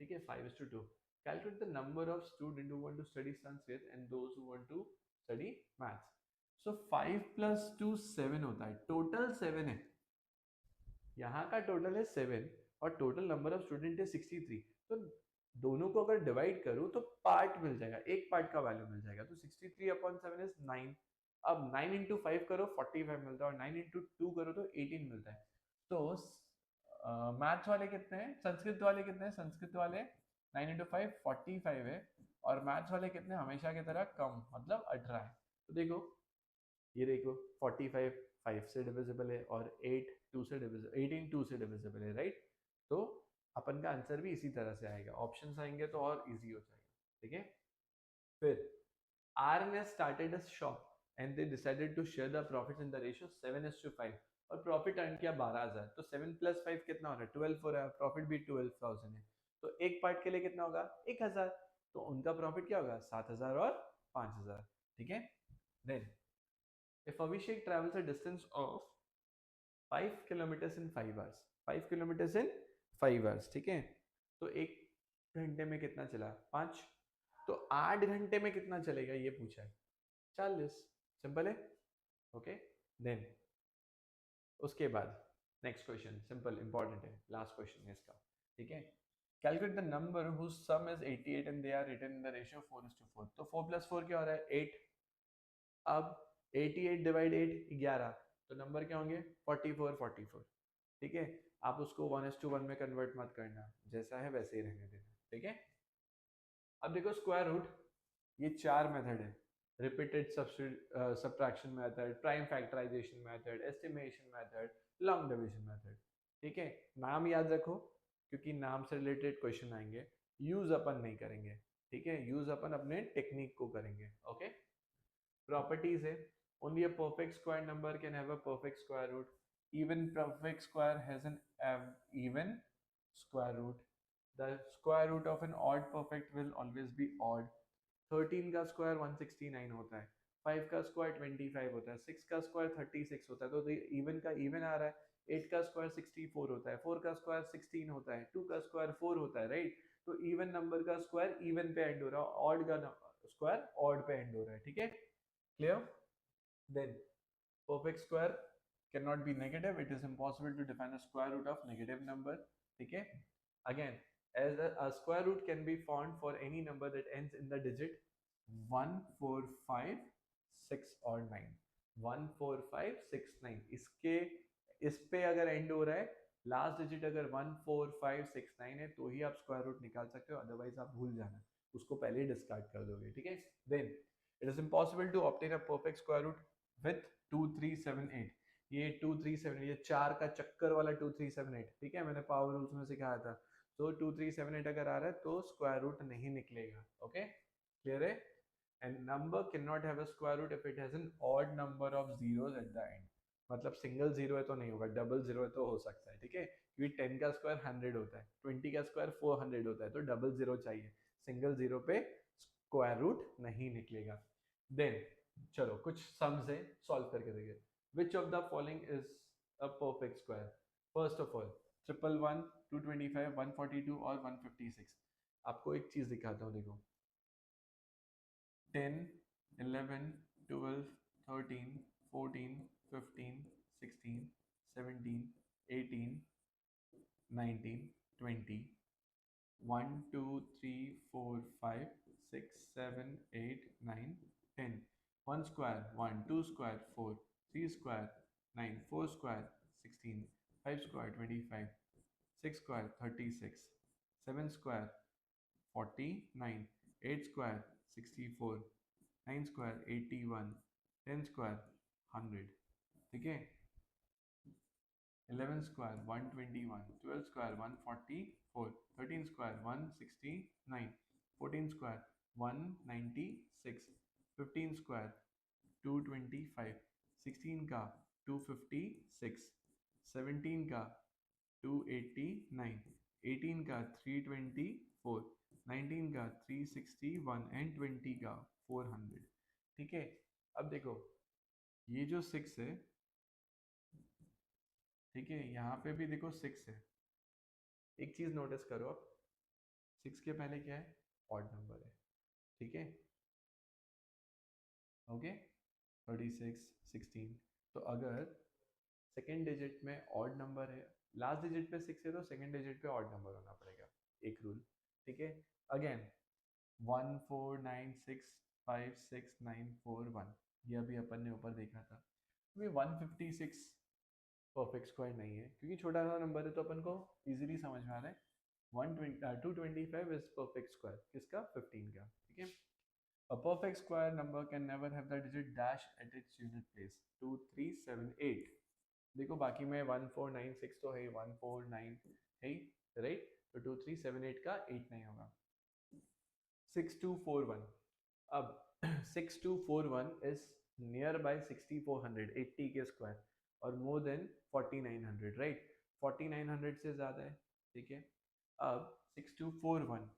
ठीक है, 5:2. Calculate the number of students who want to study Sanskrit and those who want to study maths. So 5 plus 2 7 होता है, total 7 है। यहाँ का total है 7 और total number of student है 63। तो दोनों को अगर डिवाइड करूँ तो पार्ट मिल जाएगा, एक पार्ट का वैल्यू मिल जाएगा। तो 63/7 इज 9। अब 9 इंटू 5 करो 45 मिलता है, और 9 इंटू 2 करो तो 18 मिलता है। तो मैथ्स वाले कितने हैं, संस्कृत वाले कितने हैं, संस्कृत वाले 9 इंटू 5 45 है, और मैथ्स वाले कितने, हमेशा की तरह कम, मतलब 18 है। तो देखो, ये देखो 45 5 से डिविजिबल है और 8 2 से डिविजिबल, 18 2 से डिविजिबल है, राइट। तो अपन का आंसर भी इसी तरह से आएगा, ऑप्शंस आएंगे तो और इजी हो जाएगा। ठीक है, फिर Aaron has started a shop and they decided to share the profits in the ratio 7:5 और प्रॉफिट अर्न किया 12,000। तो 7 + 5 कितना हो रहा है, 12 हो रहा है, प्रॉफिट भी 12,000 है। तो एक पार्ट के लिए कितना होगा, 1,000। तो उनका प्रॉफिट क्या होगा, 7,000 और 5,000। ठीक है, then if Abhishek travels a distance of 5 kilometers in 5 hours, 5 kilometers in 5 hours, ठीक है, तो एक घंटे में कितना चला, 5। तो 8 घंटे में कितना चलेगा ये पूछा है, 40। सिंपल है। ओके, देन उसके बाद नेक्स्ट क्वेश्चन सिंपल इंपॉर्टेंट है, लास्ट क्वेश्चन है इसका। ठीक है, calculate the number whose sum is 88 and they are written in the ratio 4:4। तो 4 + 4 क्या हो रहा है, 8। अब 88 डिवाइड 8 11, तो नंबर क्या होंगे, 44 44। ठीक है, आप उसको 1:1 में कन्वर्ट मत करना, जैसा है वैसे ही रहने देना। ठीक है, अब देखो स्क्वायर रूट, ये चार मेथड है, repeated subtraction method, prime factorization method, estimation method, long division method. ठीक है, नाम याद रखो क्योंकि नाम से रिलेटेड क्वेश्चन आएंगे। यूज अपन नहीं करेंगे, ठीक है, यूज अपन अपने टेक्निक को करेंगे। ओके, प्रॉपर्टीज है, only a perfect square number can have a perfect square root, even perfect square has an even square root, the square root of an odd perfect will always be odd, 13 का square 169 होता है, 5 का square 25 होता है, 6 का square 36 होता है, तो इवन का इवन आ रहा है, 8 का स्क्वायर 64 होता है, 4 का स्क्वायर 16 होता है, 2 का स्क्वायर 4 होता है, राइट। तो इवन नंबर का स्क्वायर इवन पे एंड हो रहा है, ऑड का स्क्वायर ऑड पे एंड हो रहा है। ठीक है, clear? Then perfect square cannot be negative. It is impossible to define a square root of negative number. Okay. Again, as a square root can be found for any number that ends in the digit 1 4 5 6 or 9, 1 4 5 6 9। इसके इस पे अगर and हो रहा है, last digit अगर 1 4 5 6 9 है तो ही आप स्क्वायर रूट निकाल सकते हो, अदरवाइज आप भूल जाना, उसको पहले ही डिस्कार्ड कर दोगे। ठीक है, then it is impossible to obtain a perfect square root with 2 3 7 8। ये 2 3 7 ये चार का चक्कर वाला 2 3 7 8, ठीक है, मैंने पावर रूल्स में सिखाया था। तो 2 3 7 8 अगर आ रहा है तो स्क्वायर रूट नहीं निकलेगा। ओके, क्लियर है। And number can not have a square root if it has an odd number of zeros at the end, मतलब सिंगल जीरो है तो नहीं होगा, डबल जीरो है तो हो सकता है। ठीक है, क्योंकि 10 का स्क्वायर 100 होता है, 20 का स्क्वायर 400 होता है, तो डबल जीरो चाहिए, सिंगल जीरो पे स्क्वायर रूट नहीं निकलेगा। देन चलो कुछ सम्स है, सॉल्व करके देखिए। Which of the following is a perfect square? First of all, 111, 225, 142 और 156. आपको एक चीज दिखाता हूँ, देखो 10, 11, 12, 13, 14, 15, 16, 17, 18, 19, 20, 1, 2, 3, 4, 5, 6, 7, 8, 9, 10. 1 square, 1, 2 square, 4, 3 square, 9, 4 square, 16, 5 square, 25, 6 square, 36, 7 square, 49, 8 square, 64, 9 square, 81, 10 square, 100. ठीक है, 11 square 121, 12 square 144, 13 square 169, 14 square 196, 15 square 225, 16 का 256, 17 का 289, 18 का 324, 19 का 361 एंड 20 का 400. ठीक है, अब देखो ये जो 6 है, ठीक है, यहाँ पे भी देखो 6 है. एक चीज नोटिस करो आप, 6 के पहले क्या है? ऑड नंबर है. ठीक है, ओके, 36, 16. तो अगर सेकेंड डिजिट में ऑड नंबर है, लास्ट डिजिट पे 6 है, तो सेकेंड डिजिट पे ऑड नंबर होना पड़ेगा, एक रूल. ठीक है, अगेन 1 4 9 6 5 6 9 4 1, ये अभी अपन ने ऊपर देखा था. अभी 156 परफेक्ट स्क्वायर नहीं है, क्योंकि छोटा सा नंबर है, तो अपन को इजीली समझ में आ रहा है. 225 is perfect square, किसका? 15 का. ठीक है, a perfect square number can never have the digit dash at its unit place. 2 3 7 8. देखो बाकी में 1 4 9 6 तो है, 1 4 9 है, राइट? तो 2 3 7 8 का 8 नहीं होगा. 6 2 4 1. अब 6 2 4 1 is near by 6400, 80 के स्क्वायर, और मोर देन 4900, राइट? 4900 से ज्यादा है. ठीक है, अब 6241,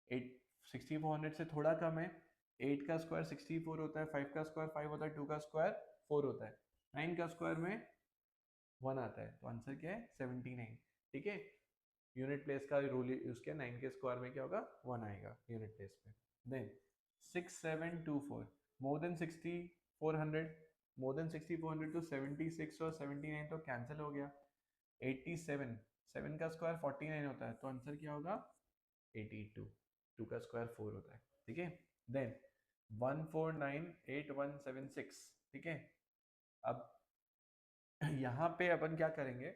8 6400 से थोड़ा कम है. 8 का स्क्वायर 64 होता है, 5 का स्क्वायर 5 होता है, 2 का स्क्वायर 4 होता है, 9 का स्क्वायर में 1 आता है, तो आंसर क्या है? 79. ठीक है, यूनिट प्लेस का रूल यूज किया, 9 के स्क्वायर में क्या होगा? 1 आएगा यूनिट प्लेस पे. देन 6724, मोर देन 6400, मोर देन 6400, तो 76 और 79 तो कैंसिल हो गया. 87, 7 का स्क्वायर 49 होता है, तो आंसर क्या होगा? 82. 2 का स्क्वायर 4 होता है. ठीक है, देन 1498176. ठीक है, अब यहाँ पे अपन क्या करेंगे,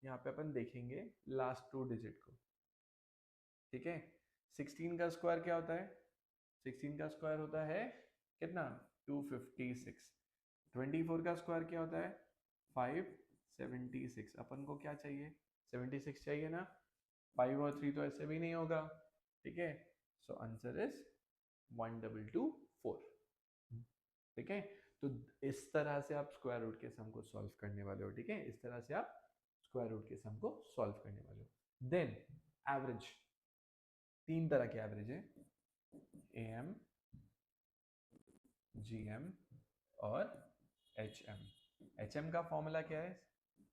यहाँ पे अपन देखेंगे लास्ट 2 डिजिट को. ठीक है, 16 का स्क्वायर क्या होता है? 16 का स्क्वायर होता है कितना? 256. 24 का स्क्वायर क्या होता है? 576. अपन को क्या चाहिए? 76 चाहिए ना. 5 और 3 तो ऐसे भी नहीं होगा. ठीक है, सो आंसर इज 1224. ठीक है, तो इस तरह से आप स्क्वायर रूट के सम को सॉल्व करने वाले हो. ठीक है, इस तरह से आप स्क्वायर रूट के सम को सॉल्व करने वाले हो. देन एवरेज, 3 तरह के एवरेज है, एम, जीएम और एचएम. एचएम का फॉर्मूला क्या है?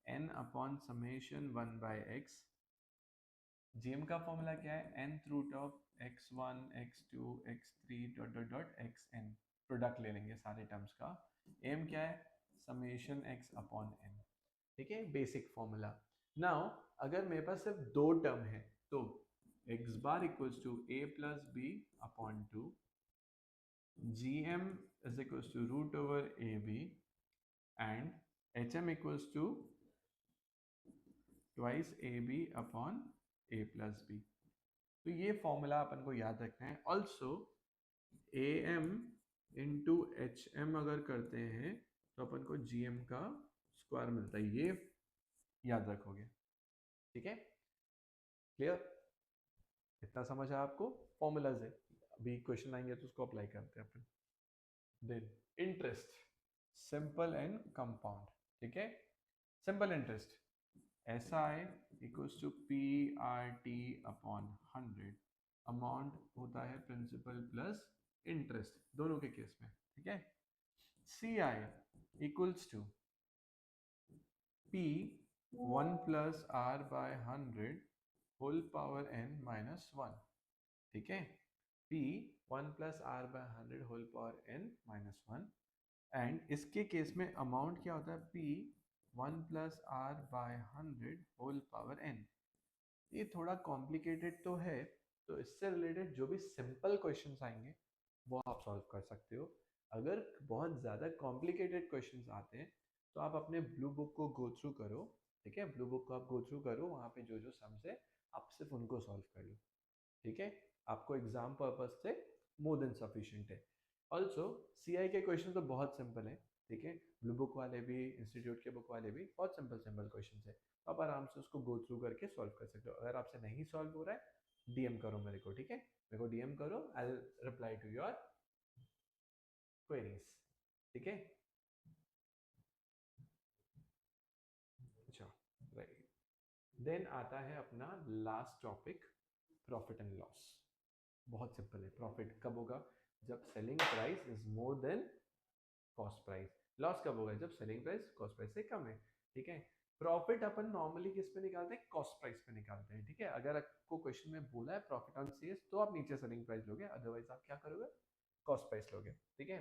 n अपॉन समेशन 1 बाय एक्स. जीएम का फॉर्मूला क्या है? nth root of x1 x2 x3 dot dot dot xn. Product ले लेंगे सारे टर्म्स का. एम क्या है? Summation x upon n. ठीक है, बेसिक फॉर्मूला. नाउ अगर मेरे पास सिर्फ 2 टर्म है, तो x bar equals to a plus b upon 2, gm is equals to root over ab, and hm equals to twice ab upon a plus b. तो ये formula अपन को याद रखना है. Also am into H M अगर करते हैं, तो अपन को gm का स्क्वायर मिलता है, ये याद रखोगे. ठीक है, क्लियर? इतना समझ आया आपको? फॉर्मूलाज है, अभी क्वेश्चन आएंगे तो उसको अप्लाई करते हैं अपन. Then interest, simple and compound. ठीक है, simple interest SI equals to PRT upon 100. Amount होता है प्रिंसिपल प्लस इंटरेस्ट दोनों के केस में. ठीक है, CI equals to p 1 plus r by 100 whole power n minus 1, ठीक है, p 1 plus r by 100 whole power n minus 1, and इसके केस में अमाउंट क्या होता है, p 1 plus r by 100 whole power n। ये थोड़ा कॉम्प्लिकेटेड तो है, तो इससे रिलेटेड जो भी सिंपल क्वेश्चंस आएंगे वो आप सॉल्व कर सकते हो। अगर बहुत ज़्यादा कॉम्प्लिकेटेड क्वेश्चंस आते हैं तो आप अपने ब्लू बुक को गो थ्रू करो, ठीक है, ब्लू बुक को आप गो थ्रू करो, वहाँ पे जो जो सम्स है आप सिर्फ उनको सॉल्व कर लो, ठीक है, आपको एग्जाम पर्पज से मोर देन सफिशिएंट है। ऑल्सो सीआई के क्वेश्चन तो बहुत सिंपल है, ठीक है, ब्लू बुक वाले भी इंस्टीट्यूट के बुक वाले भी बहुत सिंपल सिंपल क्वेश्चन है, तो आप आराम से उसको गो थ्रू करके सॉल्व कर सकते हो। अगर आपसे नहीं सॉल्व हो रहा है डीएम करो मेरे को, ठीक है, मेरे को डीएम करो, I will reply to your queries, ठीक है। अच्छा, राइट, देन आता है अपना last topic, profit and loss. बहुत सिंपल है, प्रॉफिट कब होगा, जब selling price is more than cost price. Loss कब होगा, जब सेलिंग प्राइस कॉस्ट प्राइस से कम है, ठीक है। प्रॉफिट अपन नॉर्मली किस पे निकालते हैं, कॉस्ट प्राइस पे निकालते हैं, ठीक है। अगर आपको क्वेश्चन में बोला है प्रॉफिट ऑन सेल्स तो आप नीचे सेलिंग प्राइस लोगे, अदरवाइज आप क्या करोगे, कॉस्ट प्राइस लोगे, ठीक है।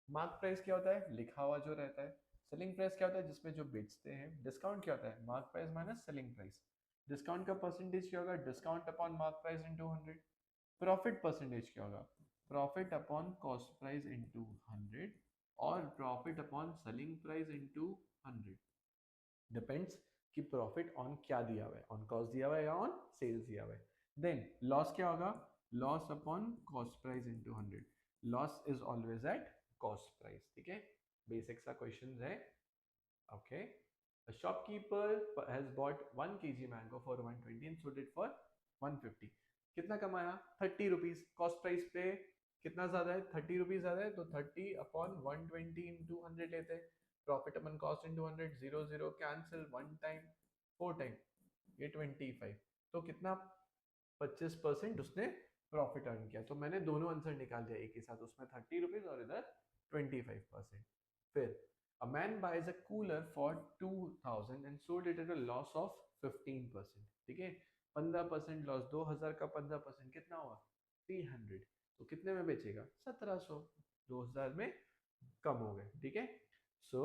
मार्क प्राइस क्या होता है, लिखा हुआ जो रहता है। सेलिंग प्राइस क्या होता है, जिसमें जो बेचते हैं। डिस्काउंट क्या होता है, mark price minus selling price. Discount का परसेंटेज क्या होगा, discount upon mark price into 100। Profit percentage क्या होगा, profit upon cost price into 100 और profit upon selling price into 100। Depends कि प्रॉफिट ऑन क्या दिया हुआ है, ऑन कॉस्ट दिया हुआ है या ऑन सेल्स दिया हुआ है। देन लॉस क्या होगा, loss upon cost price into 100। Loss is always at cost price, ठीक है। बेसिक सा क्वेश्चन है, okay. A shopkeeper has bought 1 kg mango for 120 and sold it for 150। कितना कमाया, 30 रुपीज। कॉस्ट प्राइस पे कितना ज्यादा है, 30 रुपीज ज्यादा है, तो 30 अपॉन 120 इंटू 100 लेते हैं। प्रॉफिट अपन cost into 100, 0 0 cancel, 1 time 4 time, ये 25। तो कितना, 25% उसने प्रॉफिट अर्न किया। तो मैंने दोनों आंसर निकाल दिया एक ही साथ, उसमें 30 रुपीज और इधर 25%। फिर a man buys a cooler for 2000 and sold it at a loss of 15%, ठीक है। 15% लॉस, 2000 का 15% कितना हुआ, 300। तो कितने में बेचेगा, 1700, 2000 में कम हो गए, ठीक है। So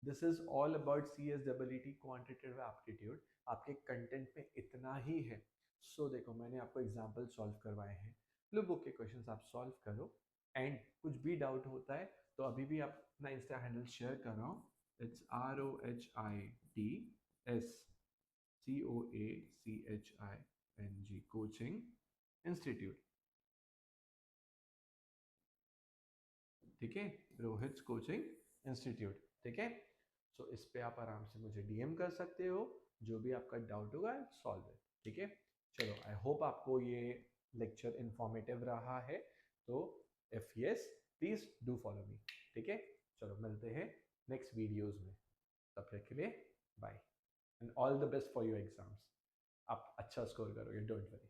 this is all about CSEET quantitative aptitude. आपके कंटेंट में इतना ही है। सो देखो मैंने आपको एग्जाम्पल सॉल्व करवाए हैं, ब्लू बुक के क्वेश्चंस आप सॉल्व करो, एंड कुछ भी डाउट होता है तो अभी भी आप अपना इंस्टा हैंडल शेयर कर रहा हूँ, इट्स ROHITSCOACHING कोचिंग इंस्टीट्यूट, ठीक है, रोहित कोचिंग इंस्टीट्यूट, ठीक है। सो इस पे आप आराम से मुझे डीएम कर सकते हो, जो भी आपका डाउट होगा सॉल्व है, ठीक है। चलो आई होप आपको ये लेक्चर इंफॉर्मेटिव रहा है, तो if yes please do follow me, ठीक है। चलो मिलते हैं नेक्स्ट वीडियोस में, तब तक के लिए bye and all the best for your exams. आप अच्छा स्कोर करोगे, डोंट वरी।